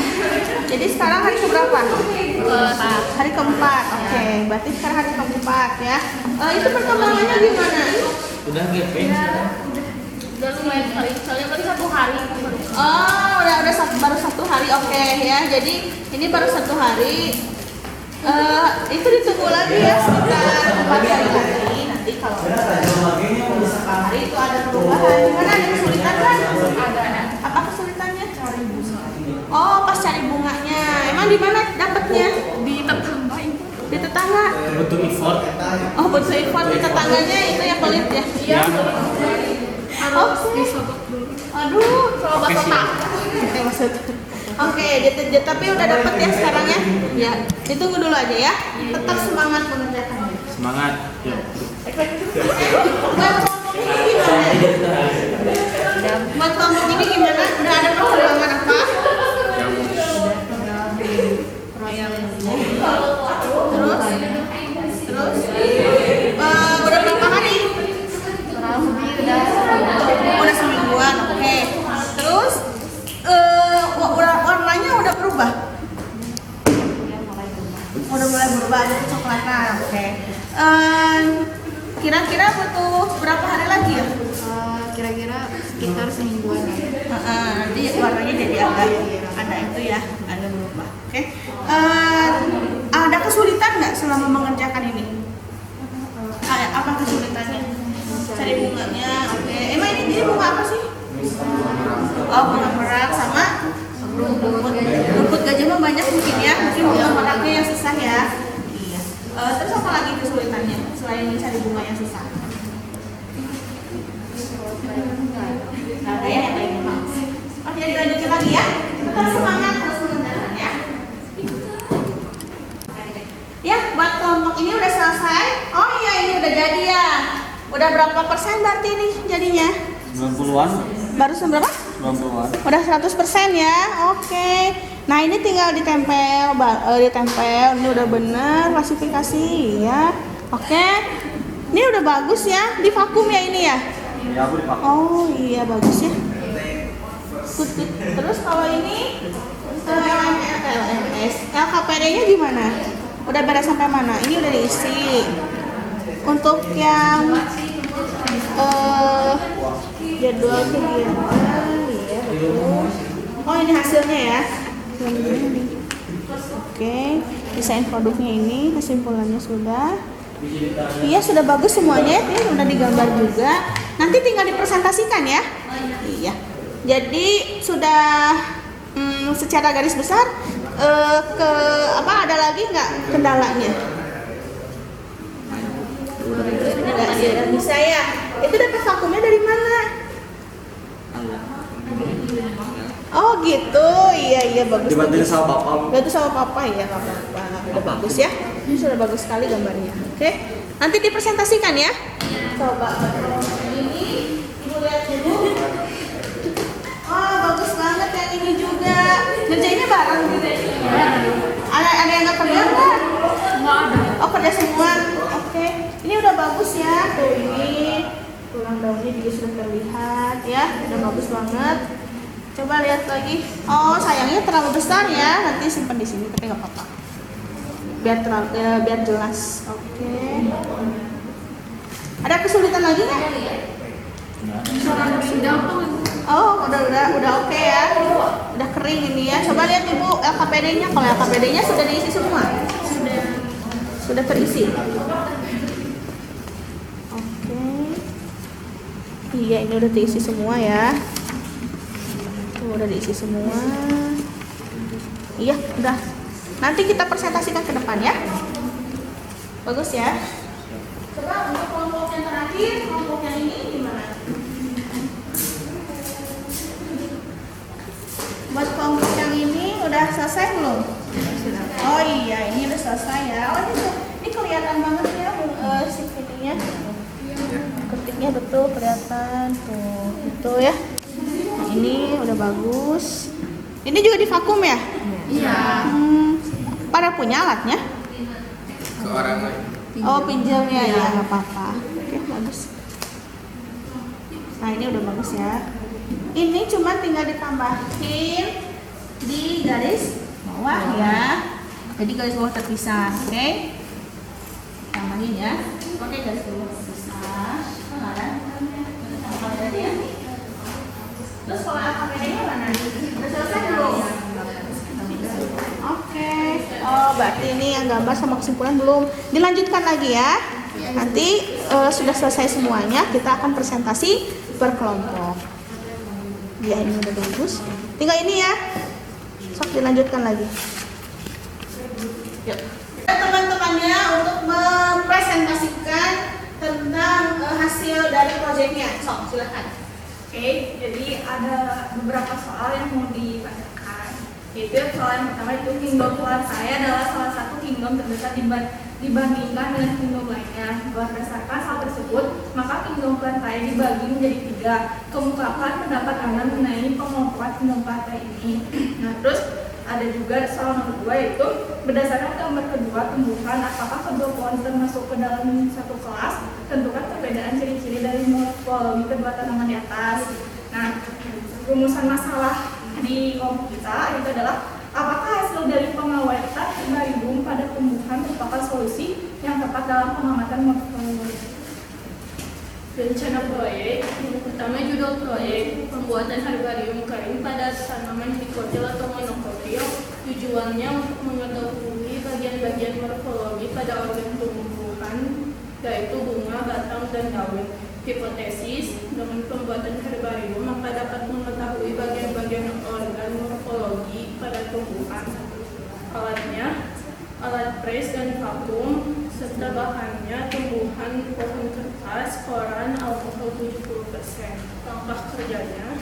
Jadi sekarang hari keberapa? Hari keempat. Oke, berarti sekarang hari keempat ya. Itu perkembangannya gimana? Udah gepeng sekarang. Udah lumayan kali, soalnya baru 1 hari. Oh, baru 1 hari. Oke ya. Jadi ini baru 1 hari. Itu ditunggu lagi ya sekitar 4 hari lagi. Nanti nanti kalau hari itu ada perubahan. Gimana, ada kesulitan kan? Ada. Apa kesulitannya? Cari bunga. Oh, pas cari bunganya. Emang di mana dapatnya? Di tetangga itu. Di tetangga. Butuh effort. Oh, butuh effort di tetangganya itu yang pelit ya? Iya. Harus disogok dulu. Aduh, Coba kotak. Oke, maksud. Oke, tapi udah dapet ya sekarang ya? Ya, ditunggu dulu aja ya. Tetap semangat mengerjakannya. Semangat. Yuk. Buat kelompok ini gimana? Buat kelompok ini gimana? Udah ada perkembangan apa? Terus, udah berapa hari? Udah semingguan, oke. Terus, warnanya udah berubah? Udah mulai berubah, ada kecoklatan, oke. Kira-kira butuh berapa hari lagi ya? Kira-kira sekitar semingguan. Nanti warnanya jadi agak ada itu ya, ada berubah. Oke. Ada kesulitan nggak selama mengerjakan ini? Apa kesulitannya? Cari bunganya. Oke. Emang ini bunga apa sih? Oh, bunga merak sama rumput gajah mah banyak mungkin ya. Mungkin bunga meraknya yang susah ya. Iya. Terus apa lagi kesulitannya selain mencari bunga yang susah? Ada ya yang lain. Oke, dilanjutin lagi ya. Tetap semangat terus mengerjakan ya. Ya, buat kelompok ini udah selesai. Oh iya, ini udah jadi ya. Udah berapa persen berarti ini jadinya? 90-an. Baru berapa? 90-an. Udah 100% ya. Oke. Nah, ini tinggal ditempel, ini udah bener klasifikasi ya. Oke. Ini udah bagus ya, di vakum ya ini ya. Ya, aku dipakai. Oh iya bagus ya. Good. Terus kalau ini LMS, LKPD-nya gimana? Udah beres sampai mana? Ini udah diisi. Untuk yang jadwal kegiatan, ya betul. Oh ini hasilnya ya. Oke, desain produknya ini kesimpulannya sudah. Iya sudah bagus semuanya, ya sudah digambar juga. Nanti tinggal dipresentasikan ya. Iya. Jadi sudah secara garis besar ada lagi nggak kendalanya? Nggak bisa ya. Itu dapat vakumnya dari mana? Oh gitu, iya bagus. Dibantuin sama bapak. Bantu sama papa ya, nggak apa-apa. Udah bagus ya. Ini sudah bagus sekali gambarnya. Oke, nanti dipresentasikan ya. Coba ini, ibu lihat dulu. Oh bagus banget yang ini juga. Ngerjainnya bareng gitu. Ada yang nggak kerja nggak? Nggak ada. Oh kerja semua. Oke, ini udah bagus ya. Tuh ini tulang daunnya juga sudah terlihat ya. Udah bagus banget. Coba lihat lagi. Oh sayangnya terlalu besar ya. Nanti simpan di sini tapi nggak apa-apa. Biar jelas. Oke. Ada kesulitan lagi nggak? Oh udah oke ya. Udah kering ini ya. Coba lihat ibu LKPD-nya. Kalau LKPD-nya sudah diisi semua. Sudah terisi. Oke. Iya ini udah diisi semua ya. Udah diisi semua. Iya, udah. Nanti kita presentasikan ke depan ya. Bagus ya. Coba untuk kelompok yang terakhir, kelompok yang ini gimana? Buat kelompok yang ini udah selesai belum? Oh iya, ini udah selesai ya. Oh ini kelihatan banget ya si ketiknya. Ketiknya betul kelihatan tuh. Itu ya. Ini udah bagus. Ini juga di vakum ya? Iya. Pada punya alatnya? Ke orang lain. Oh pinjamnya ya nggak apa-apa. Oke bagus. Nah ini udah bagus ya. Ini cuma tinggal ditambahin di garis bawah ya. Jadi garis bawah terpisah. Oke. Tambahin ya. Oke garis bawah terpisah. Ya. Terus kalau LKPD-nya mana? Udah selesai belum? Oke. Oh berarti ini yang gambar sama kesimpulan belum. Dilanjutkan lagi ya. Nanti sudah selesai semuanya, kita akan presentasi per kelompok. Ya, ini udah bagus. Tinggal ini ya. Sok dilanjutkan lagi. Yuk. Teman-temannya untuk mempresentasikan tentang hasil dari proyeknya. Sok, silakan. Oke, jadi ada beberapa soal yang mau dibacakan. Yaitu soal yang pertama itu kingdom plan saya adalah salah satu kingdom terbesar dibandingkan dengan kingdom lainnya. Berdasarkan hal tersebut, maka kingdom plan saya dibagi menjadi 3. Kemukakan pendapat Anda mengenai pengompokan kingdom plan ini. Nah, terus ada juga soal nomor 2 yaitu berdasarkan gambar kedua tumbuhan, apakah kedua pohon termasuk ke dalam satu kelas? Tentukan perbedaan ciri-ciri dari morfologi kedua tanaman di atas. Nah, rumusan masalah di kelompok kita itu adalah apakah hasil dari pengawetan herbarium pada tumbuhan merupakan solusi yang tepat dalam pengamatan morfologi. Rencana proyek, yang pertama judul proyek pembuatan herbarium kering pada tanaman dikotil atau monokotil. Tujuannya untuk mengetahui bagian-bagian morfologi pada organ tumbuhan, yaitu bunga, batang, dan daun. Hipotesis, dengan pembuatan herbarium maka dapat mengetahui bagian-bagian organ morfologi pada tumbuhan. Alatnya, alat pres dan vakum, serta bahannya tumbuhan pohon kertas, koran, alkohol 70%. Langkah kerjanya,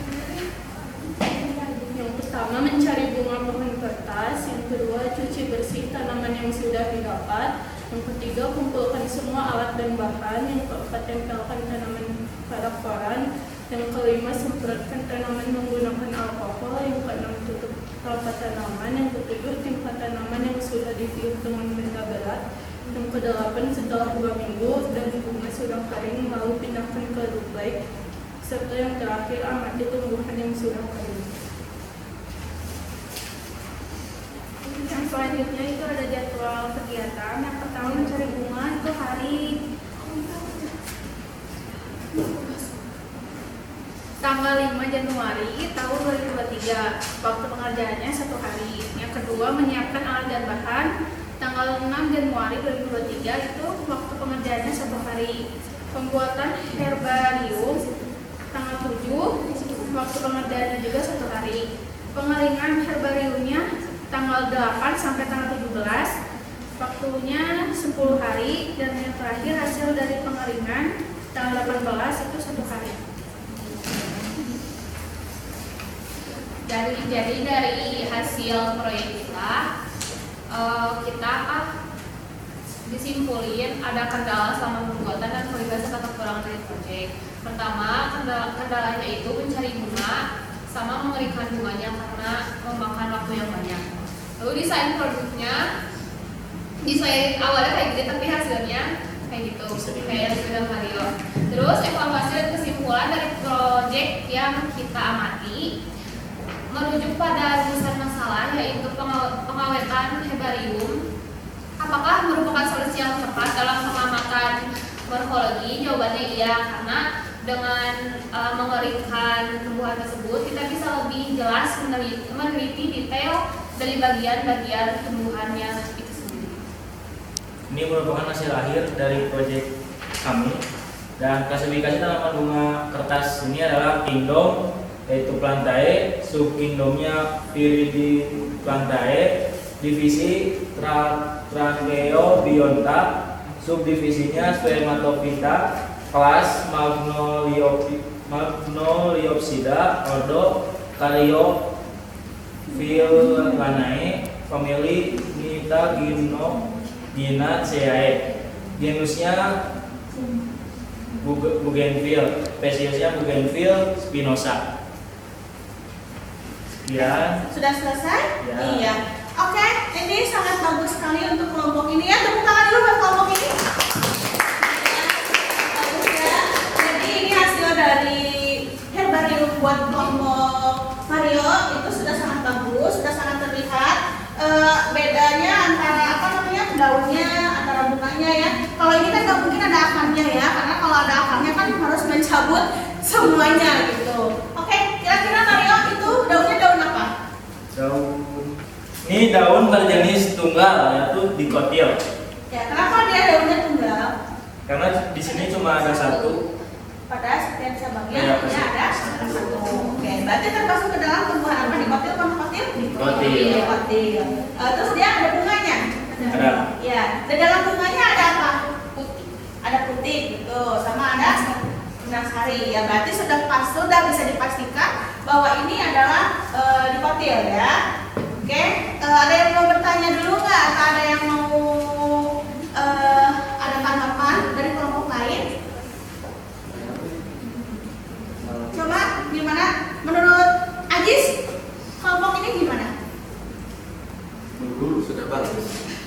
yang pertama mencari bunga pohon kertas, yang kedua cuci bersih tanaman yang sudah didapat, yang ketiga kumpulkan semua alat dan bahan, yang keempat tempelkan tanaman pada koran, yang kelima semprotkan tanaman menggunakan alkohol, yang keenam tutup rapat tanaman, yang ketujuh timpa tanaman yang sudah ditiup dengan benda berat, yang kedelapan setelah 2 minggu dan bunga sudah kering lalu pindahkan ke duplek, serta yang terakhir amati tumbuhan yang sudah kering. Yang selanjutnya itu ada jadwal kegiatan. Yang pertama mencari bunga itu hari tanggal 5 Januari tahun 2023. Waktu pengerjaannya 1 hari. Yang kedua menyiapkan alat dan bahan. Tanggal 6 Januari 2023 itu waktu pengerjaannya 1 hari. Pembuatan herbarium tanggal 7, waktu pengerjaannya juga 1 hari. Pengeringan herbariumnya tanggal 8 sampai tanggal 17, waktunya 10 hari, dan yang terakhir hasil dari pengeringan tanggal 18 itu 1 hari. Jadi dari hasil proyek kita disimpulin ada kendala selama pembuatan dan perbedaan atau kekurangan dari proyek. Pertama, kendalanya itu mencari bunga sama mengeringkan bunganya karena memakan waktu yang banyak. Lalu desain produknya, desain awalnya kayak gitu tapi hasilnya kayak gitu, kayak yang sudah Mario. Terus evaluasi dan kesimpulan dari proyek yang kita amati merujuk pada rumusan masalah yaitu pengawetan herbarium. Apakah merupakan solusi yang tepat dalam pengamatan morfologi? Jawabannya iya, karena dengan mengeringkan tumbuhan tersebut kita bisa lebih jelas meneliti detail dari bagian-bagian tumbuhannya itu sendiri. Ini merupakan hasil akhir dari proyek kami, dan klasifikasi tanaman bunga kertas ini adalah kingdom, yaitu Plantae, subkingdomnya Viridie Plantae, divisi Tracheobionta, subdivisinya Spermatophyta, kelas Magnoliopsida, ordo Caryophyllanae, famili Nitaginogenaceae, genusnya Bougainville, spesiesnya Bougainville spinosa. Ya. Sudah selesai? Ya. Iya. Oke, ini sangat bagus sekali untuk kelompok ini ya. Tepuk tangan dulu buat kelompok ini. Bagus ya. Jadi ini hasil dari herbarium buat kelompok Mario itu sudah sangat bagus, sudah sangat terlihat bedanya antara apa namanya daunnya, antara bunganya ya. Kalau ini kan nggak mungkin ada akarnya ya, karena kalau ada akarnya kan harus mencabut semuanya gitu. Oke, kira-kira Mario itu daunnya daun apa? Ini daun berjenis tunggal, yaitu dikotil. Ya, kenapa dia daunnya tunggal? Karena di sini cuma ada satu. Pada setiap cabangnya Iya, ada satu. Oke, berarti termasuk ke dalam tumbuhan apa? Dikotil apa dikotil? Dikotil. Dikotil. Terus dia ada bunganya? Ada. Ya, di dalam bunganya ada apa? Putih. Ada putih, gitu. Sama ada benang sari. Ya, berarti sudah bisa dipastikan bahwa ini adalah dikotil ya. Oke, ada yang mau bertanya dulu nggak? Atau ada yang mau ada tanggapan dari kelompok lain? Coba gimana? Menurut Ajis, kelompok ini gimana? Sudah bagus.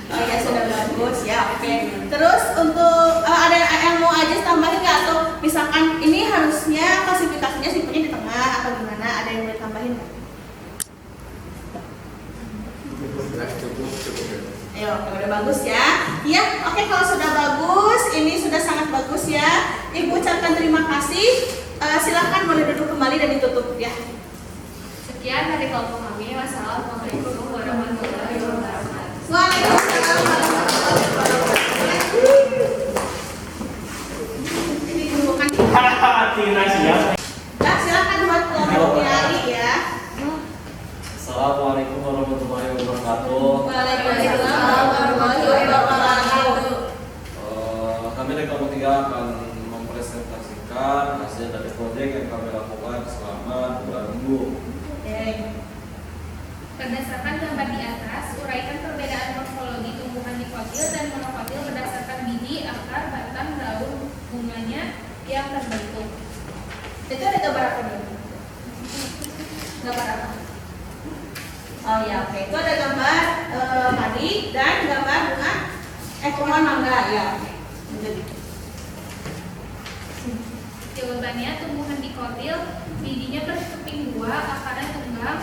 Oh ya sudah bagus ya, oke. Terus untuk ada yang mau Ajis tambahin nggak? Atau misalkan ini harusnya klasifikasinya simpennya di tengah atau gimana? Ada yang boleh tambahin nggak? Ayo, oke, udah bagus ya. Iya, oke, kalau sudah bagus, ini sudah sangat bagus ya. Ibu ucapkan terima kasih. Silakan boleh duduk kembali dan ditutup ya. Sekian dari kelompok kami. Wassalamualaikum warahmatullahi wabarakatuh. Waalaikumsalam warahmatullahi wabarakatuh. Ini bukan. Tina siap. Nah, silakan buat kelompoknya Ali ya. Assalamualaikum warahmatullahi wabarakatuh. Waalaikumsalam warahmatullahi wabarakatuh. Kami dari kelompok 3 akan mempresentasikan hasil dari proyek yang kami lakukan selama 2 minggu. Oke. Berdasarkan gambar di atas, uraikan perbedaan morfologi tumbuhan dikotil dan monokotil berdasarkan biji, akar, batang, daun, bunganya yang terbentuk. Itu ada gambar apa nih? Gambar apa? Oh ya, oke. Itu ada gambar padi dan gambar bunga pohon mangga ya. Oke. Jadi Jawabannya, tumbuhan dikotil, bijinya berkeping 2, akarnya tunggang,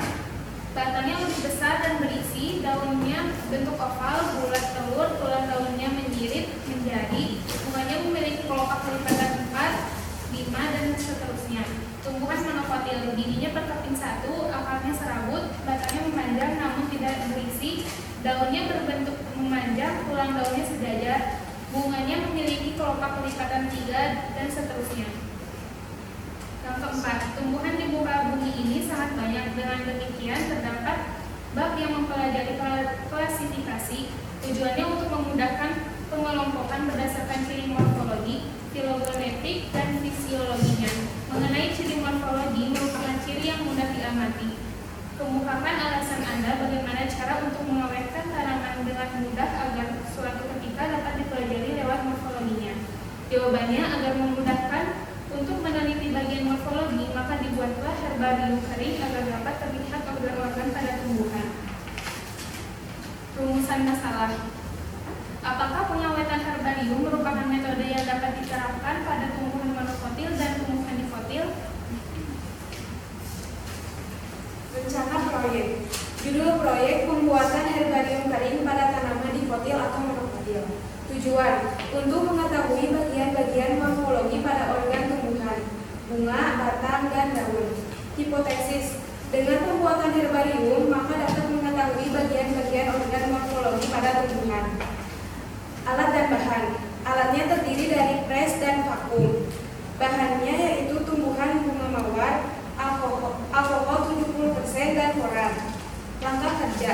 batangnya lebih besar dan berisi, daunnya bentuk oval, bulat telur, tulang daunnya menyirit, menjadi, bunganya memiliki kelopak lipatan 4, 5, dan seterusnya. Tumbuhan monokotil, bijinya berkeping 1, akarnya serabut, batangnya memanjang namun tidak berisi, daunnya berbentuk memanjang, tulang daunnya sejajar, bunganya memiliki kelopak lipatan 3, dan seterusnya. Yang keempat, tumbuhan di muka bumi ini sangat banyak. Dengan demikian, terdapat bab yang mempelajari klasifikasi. Tujuannya untuk memudahkan pengelompokan berdasarkan ciri morfologi, filogenetik, dan fisiologinya. Mengenai ciri morfologi merupakan ciri yang mudah diamati. Kemukakan alasan Anda bagaimana cara untuk mengawetkan tanaman dengan mudah agar suatu ketika dapat dipelajari lewat morfologinya. Jawabannya, agar memudahkan untuk meneliti bagian morfologi, maka dibuatlah herbarium kering agar dapat terlihat organ-organ pada tumbuhan. Rumusan masalah. Apakah pengawetan herbarium merupakan metode yang dapat diterapkan pada tumbuhan monokotil dan tumbuhan dikotil? Rencana proyek. Judul proyek pembuatan herbarium kering pada tanaman dikotil atau monokotil. Tujuan untuk mengetahui bagian-bagian morfologi pada organ tumbuhan, bunga, batang, dan daun. Hipotesis, dengan pembuatan herbarium maka dapat mengetahui bagian-bagian organ morfologi pada tumbuhan. Alat dan bahan. Alatnya terdiri dari pres dan vakum. Bahannya yaitu tumbuhan bunga mawar, alkohol 70% dan koran. Langkah kerja.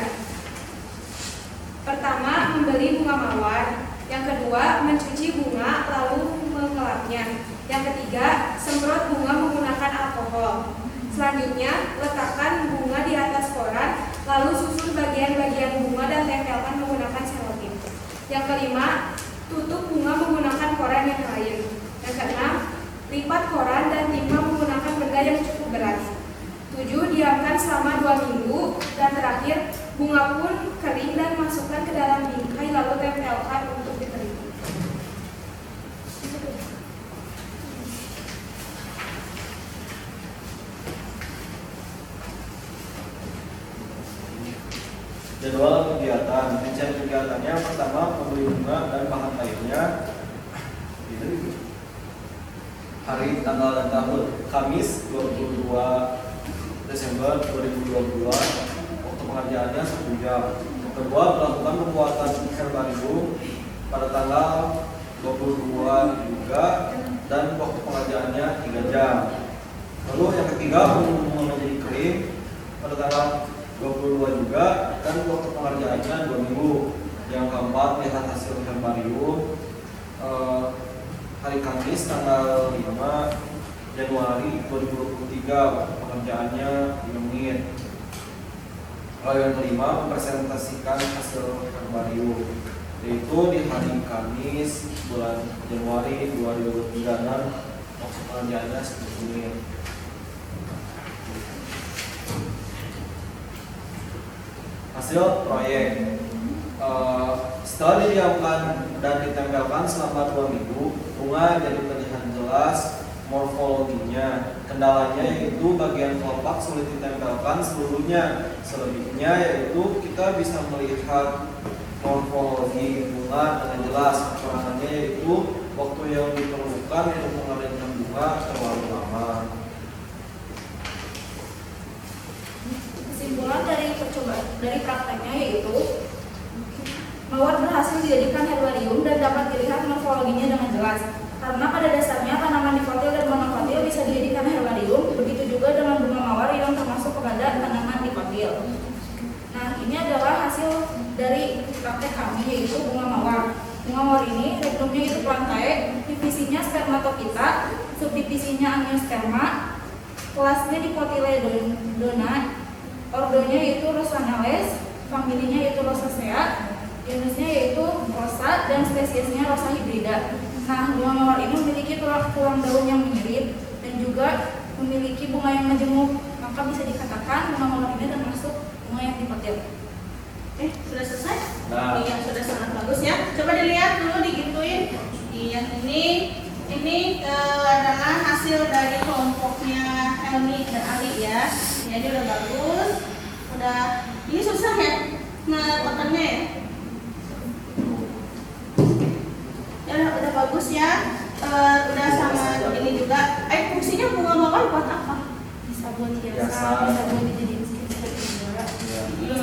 Pertama, membeli bunga mawar. Yang kedua, mencuci bunga lalu mengelapnya. Yang ketiga, semprot bunga menggunakan alkohol. Selanjutnya, letakkan bunga di atas koran, lalu susun bagian-bagian bunga dan tempelkan menggunakan selotip. Yang kelima, tutup bunga menggunakan koran yang lain. Yang keenam, lipat koran dan timpa menggunakan benda yang cukup berat. 7. Diamkan selama 2 minggu. Dan terakhir, bunga pun kering dan masukkan ke dalam bingkai lalu tempelkan untuk diteliti. Jadwal kegiatan, rincian kegiatannya pertama membeli bunga dan bahan lainnya. Hari, tanggal, dan tahun Kamis 22 Desember 2022. Waktu pengerjaannya 1 jam. Yang kedua, melakukan pembuatan herbarium pada tanggal 22 keempat, lihat hasil herbarium. Hari Kamis tanggal 5 Januari 2023, pengerjaannya 5 menit. Lalu yang kelima, mempresentasikan hasil herbarium, yaitu di hari Kamis bulan Januari 2023 dan waktu pengerjaannya 10 menit. Hasil proyek, setelah didiamkan dan ditempelkan selama 2 minggu, bunga jadi terlihat jelas morfologinya. Kendalanya yaitu bagian kelopak sulit ditempelkan seluruhnya. Selebihnya yaitu kita bisa melihat morfologi bunga dengan jelas. Kekurangannya yaitu waktu yang diperlukan untuk mengeringkan bunga terlalu lama. Kesimpulan dari prakteknya yaitu mawar berhasil dijadikan herbarium dan dapat dilihat morfologinya dengan jelas. Karena pada dasarnya tanaman dikotil dan monokotil bisa dijadikan herbarium, begitu juga dengan bunga mawar yang termasuk kepada tanaman dikotil. Nah, ini adalah hasil dari praktek kami yaitu bunga mawar. Bunga mawar ini regnumnya itu plantae, divisinya spermatophyta, subdivisinya angiosperma, kelasnya Dicotyledona, ordonya yaitu Rosanales, familinya yaitu Rosacea, genusnya yaitu Rosa, dan spesiesnya Rosa hibrida. Nah, bunga mawar ini memiliki tulang daun yang mirip dan juga memiliki bunga yang majemuk, maka bisa dikatakan bunga mawar ini termasuk bunga yang dikotil. Sudah selesai? Nah. Iya, sudah sangat bagus ya. Coba dilihat dulu, digituin. Iya, ini adalah hasil dari kelompoknya Elmi dan Ali ya. Jadi udah bagus. Ini susah ya ngekotornya ya. Udah bagus ya. Udah sama ini juga. Fungsinya bunga mawar buat apa? Bisa buat hiasan, Hiasan. bisa buat dijadiin stiker juga,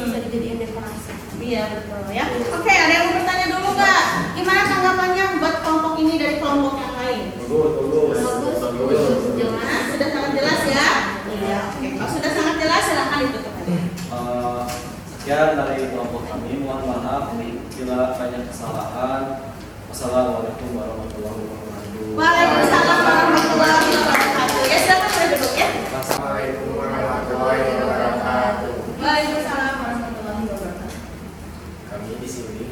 bisa dijadiin dekorasi. Iya betul ya. Oke, ada yang mau bertanya dulu nggak? Gimana tanggapannya buat kelompok ini dari kelompok yang lain? Bagus. Jelas, sudah sangat jelas ya. Iya. Oke, kalau sudah sangat jelas silakan ditutup aja. Sekian dari kelompok kami. Mohon maaf bila banyak kesalahan. Wassalamualaikum warahmatullahi wabarakatuh. Waalaikumsalam warahmatullahi wabarakatuh. Ya silakan sudah duduk ya. Assalamualaikum warahmatullahi wabarakatuh. Waalaikumsalam warahmatullahi wabarakatuh. Kami di sini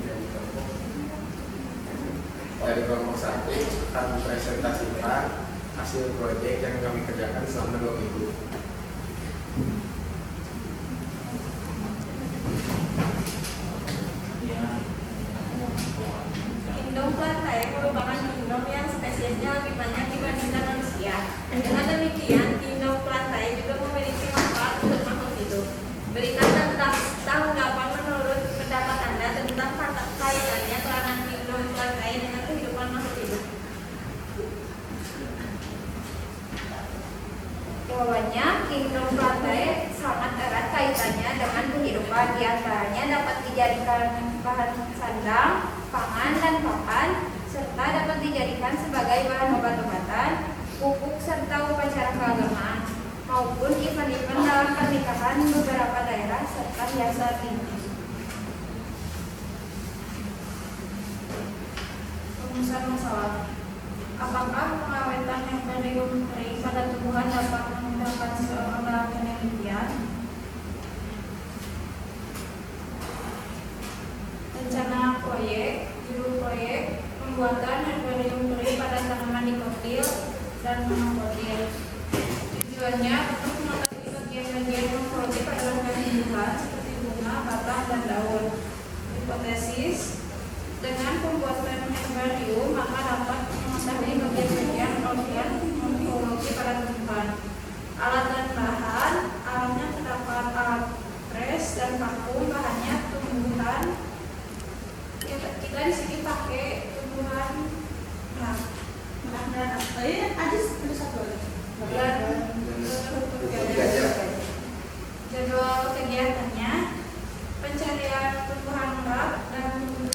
dari kelompok 1 akan mempresentasikan hasil proyek yang kami kerjakan selama 2 minggu. Kingdom plantae merupakan kingdom yang spesiesnya lebih banyak dibandingkan manusia. Dengan demikian, kingdom plantae juga memiliki manfaat untuk makhluk hidup. Berikan tanggapan menurut pendapat Anda tentang kaitannya peranan kingdom plantae dengan kehidupan makhluk hidup. Jawabannya, kingdom plantae sangat erat kaitannya dengan kehidupan. Di antaranya dapat dijadikan bahan sandang, pangan, dan pakan, serta dapat dijadikan sebagai bahan obat-obatan, pupuk, serta upacara keagamaan, maupun event-event dalam pernikahan beberapa daerah, serta hiasan tinggi. Rumusan masalah. Apakah pengawetan herbarium kering pada tumbuhan dapat menggunakan seorang dalam penelitian? Rencana proyek, judul proyek, pembuatan herbarium kering pada tanaman dikotil dan monokotil. Tujuannya untuk mengetahui bagian-bagian morfologi pada tumbuhan seperti bunga, batang, dan daun. Hipotesis, dengan pembuatan herbarium maka dapat mengetahui bagian-bagian organ morfologi pada tumbuhan. Alat dan bahan, alatnya terdapat alat pres dan vakum, bahannya tumbuhan. Kita di sini pakai tumbuhan Ada satu lagi. Jadwal kegiatannya, pencarian tumbuhan rak dan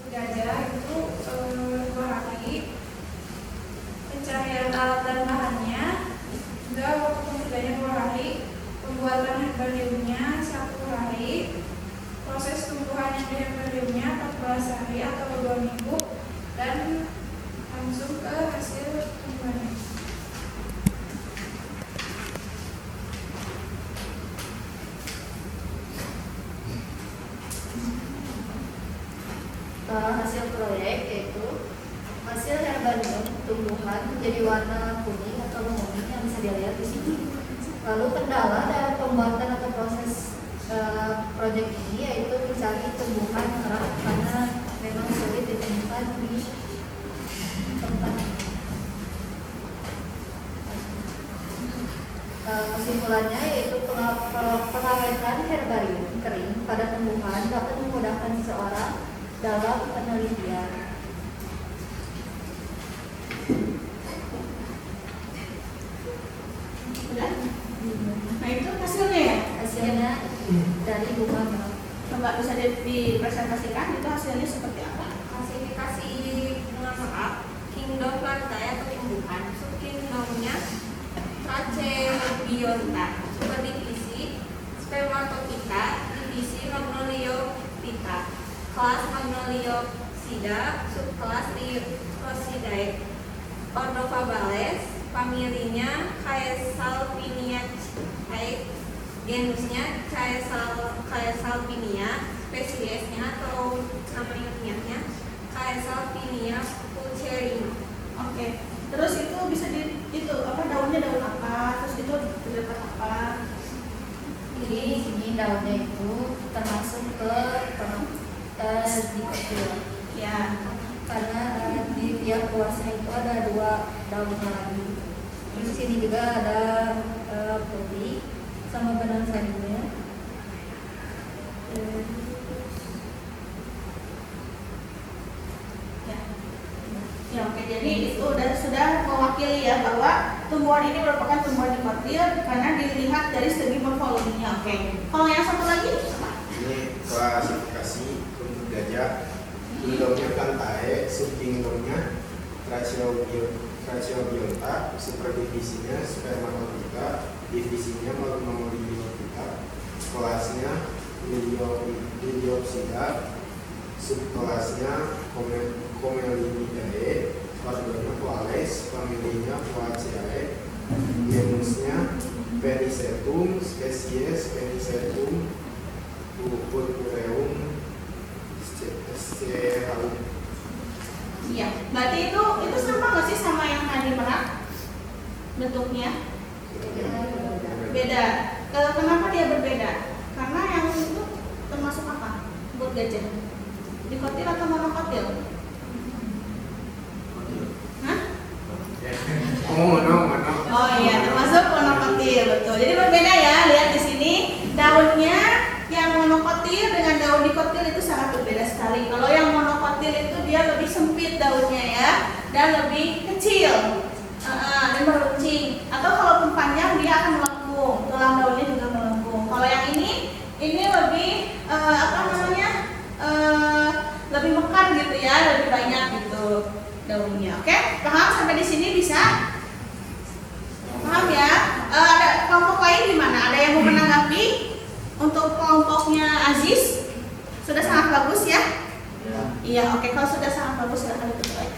gajah itu 2 hari. Pencarian alat dan bahannya juga waktu kerjanya 2 hari. atau 2 minggu dan langsung ke hasil tumbuhannya. Hasil proyek yaitu hasil herbarium tumbuhan menjadi warna kuning atau menguning yang bisa dilihat di sini. Lalu kendala dalam pembuatan atau proses proyek ini yaitu mencari tumbuhan kerap karena memang sulit ditemukan di tempat. Kesimpulannya yaitu pengawetan herbarium kering pada tumbuhan dapat memudahkan seseorang dalam penelitian. Udah? Nah itu hasilnya ya? Hasilnya dari bunga merah. Coba bisa dipresentasikan itu hasilnya seperti apa? Klasifikasi bunga merak, kingdom lantai atau tumbuhan, subkingdomnya Trachybiota, subdivisi Spermatophyta, divisi Magnoliophyta, kelas Magnoliopsida, subkelas Rhosidae, ordo Fabales, familinya Caesalpiniaceae, genusnya Caesalpinia, spesiesnya atau nama ilmiahnya Caesalpinia pulcherrima. Oke. Terus itu bisa itu apa daunnya daun apa? Terus itu terdapat apa? Jadi di sini daunnya itu termasuk ke dikotil. Ya. Karena di tiap ruasnya itu ada 2 daunnya lagi. Terus di sini juga ada putih sama benang sarinya. Ya, oke. Jadi itu sudah mewakili ya bahwa tumbuhan ini merupakan tumbuhan dikotil karena dilihat dari segi morfologinya. Oke. Kalau yang satu lagi apa? Ini klasifikasi untuk gajah. Kingdomnya Plantae, subkingdomnya Trachybiota, superdivisinya Spermatophyta, divisinya Magnoliophyta, kelasnya Liliopsida, subkelasnya Comelinidae, ordonya Quales, familinya Poaceae, genusnya Penicetum, spesies Penicetum purpureum sceharum. Iya. Berarti itu sama nggak sih sama yang tadi merak? Bentuknya beda. Kenapa dia berbeda? Karena yang itu termasuk apa? Buat gajah. Dikotil atau monokotil? Hah? Mono. Oh iya, termasuk monokotil, betul. Jadi berbeda ya. Lihat di sini daunnya yang monokotil dengan daun dikotil itu sangat berbeda sekali. Kalau yang monokotil itu dia lebih sempit daunnya ya dan lebih kecil dan meruncing. Atau kalaupun panjang dia akan melengkung, tulang daunnya juga melengkung. Kalau yang ini lebih lebih mekar gitu ya, lebih banyak gitu daunnya. Oke, paham sampai di sini bisa? Paham ya? Ada kelompok lain gimana? Ada yang mau menanggapi? Untuk kelompoknya Aziz sudah sangat bagus ya? Iya, oke. Kalau sudah sangat bagus silakan ditutup.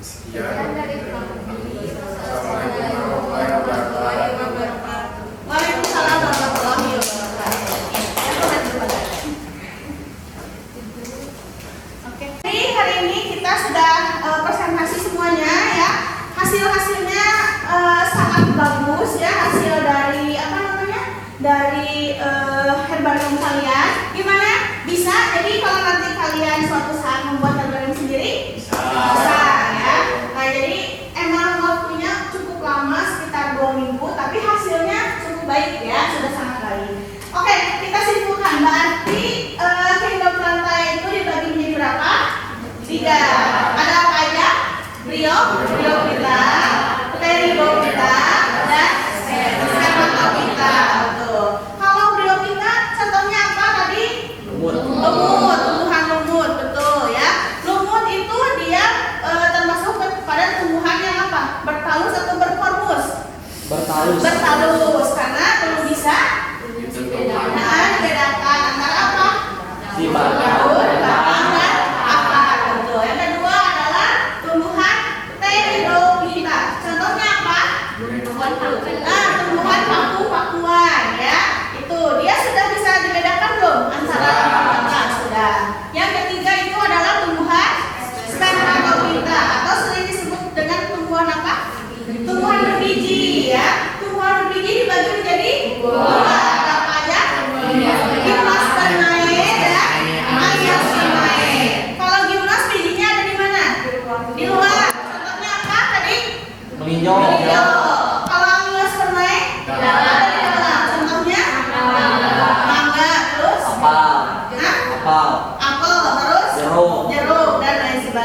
Sekian. Dari kami. Assalamualaikum warahmatullahi wabarakatuh. Waalaikumsalam warahmatullahi wabarakatuh. Oke. Jadi hari ini kita sudah presentasi semuanya ya. Hasil-hasilnya sangat bagus ya. Hasil dari dari herbarium kalian. Gimana? Bisa? Jadi kalau nanti kalian suatu saat membuat herbarium sendiri? Bisa ya. Nah jadi emang waktunya cukup lama sekitar 2 minggu, tapi hasilnya cukup baik ya, sudah sangat baik. Oke, kita simpulkan. Berarti kingdom plantae itu dibagi menjadi berapa? 3. Ada apa aja? Bryophyta, Pterygophyta, dan Spermatophyta. Betul. Kalau Bryophyta contohnya apa tadi? Lumut, tumbuhan lumut, betul ya. Lumut itu dia termasuk pada tumbuhan yang apa? Bertalus atau berkormus? Bertalus, karena belum bisa dibedakan antara apa? Sifatnya Daun, batang, dan akar.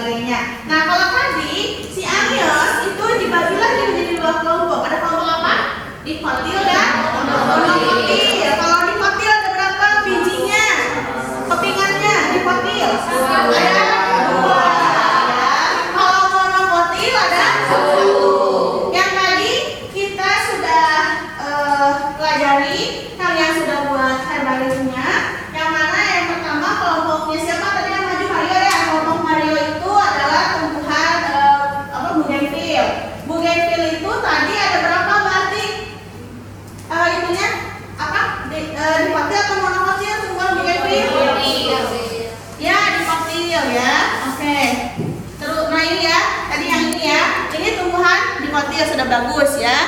sebagainya. Nah, kalau tadi si Anios itu dibagi lagi menjadi 2 kelompok. Ada kelompok apa? Dikotil dan monokotil. Kalau dikotil ada berapa bijinya? Kepingannya dikotil ada 2 ya. Kalau monokotil ada 1. Yang tadi kita sudah pelajari, kalian sudah buat herbalisnya. Yang mana yang pertama kelompoknya siapa tadi yang maju? Mario ya. Kelompok Mario itu adalah tumbuhan bougainville. Bougainville itu tadi ada berapa berarti? Itunya apa? Dikotil atau monokotil tumbuhan bougainville? Ya, dikotil ya. Oke. Terus nah ini ya, tadi yang ini ya. Ini tumbuhan dikotil sudah bagus ya.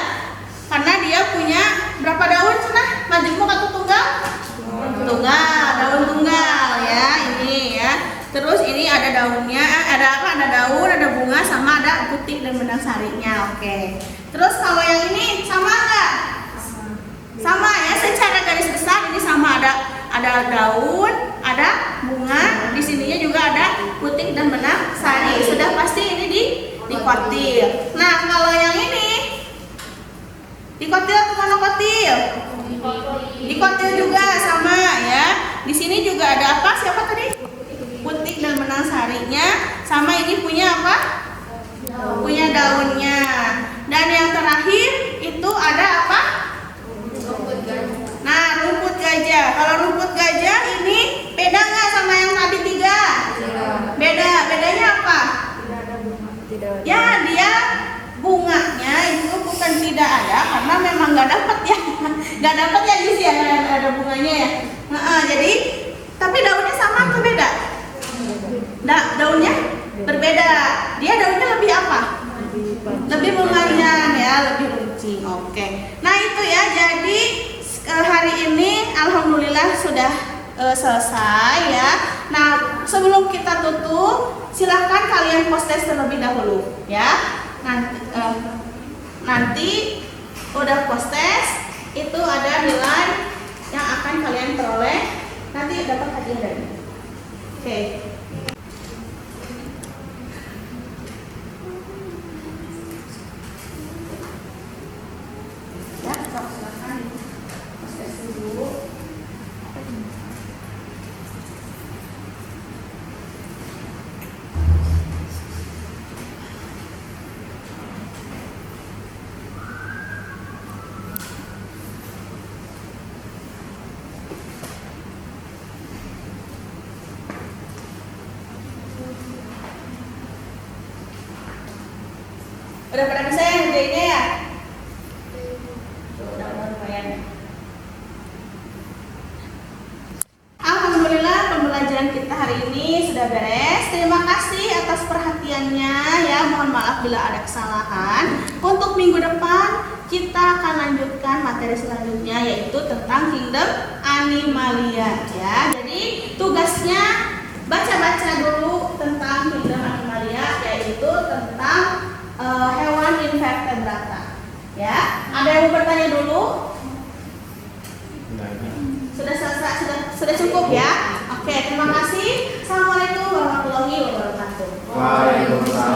Karena dia punya berapa daun cenah? Majemuk atau tunggal? Tunggal, daun tunggal ya, ini ya. Terus ini ada daunnya, ada apa? Ada daun, ada bunga, sama ada putih dan benang sarinya. Oke. Terus kalau yang ini sama nggak? Sama ya, secara garis besar ini sama, ada daun, ada bunga, di sininya juga ada putih dan benang sari. Sudah pasti ini dikotil. Nah, kalau yang ini dikotil atau monokotil? Dikotil juga sama ya. Di sini juga ada apa? Siapa tadi? Putih dan benang sarinya. Sama ini punya apa? Punya daunnya. Dan yang terakhir itu ada apa? Nah, rumput gajah. Kalau rumput gajah ini beda nggak sama yang tadi 3? Beda. Bedanya apa? Ya, dia bunganya itu bukan tidak ada, karena memang nggak dapat ya, nggak dapat ya di sini ada bunganya ya. Jadi tapi daunnya sama atau beda? Daunnya berbeda. Dia daunnya lebih apa? Lebih memanjang ya, lebih runcing. Oke. Nah itu ya. Jadi hari ini alhamdulillah sudah selesai ya. Nah sebelum kita tutup, silahkan kalian post test terlebih dahulu ya. Nanti udah post test itu ada nilai yang akan kalian peroleh, nanti dapat hadiah dari. Oke. Ya, silakan post test dulu. Udah pada bisa ya ngerjainnya ya? Udah lumayan. Alhamdulillah pembelajaran kita hari ini sudah beres. Terima kasih atas perhatiannya ya. Mohon maaf bila ada kesalahan. Untuk minggu depan kita akan lanjutkan materi selanjutnya, yaitu tentang kingdom Animalia ya. Jadi tugasnya baca-baca dulu tentang kingdom Animalia, yaitu tentang hewan invertebrata ya. Ada yang mau bertanya dulu? Sudah selesai, sudah cukup ya. Oke, terima kasih. Assalamualaikum warahmatullahi wabarakatuh. Waalaikumsalam.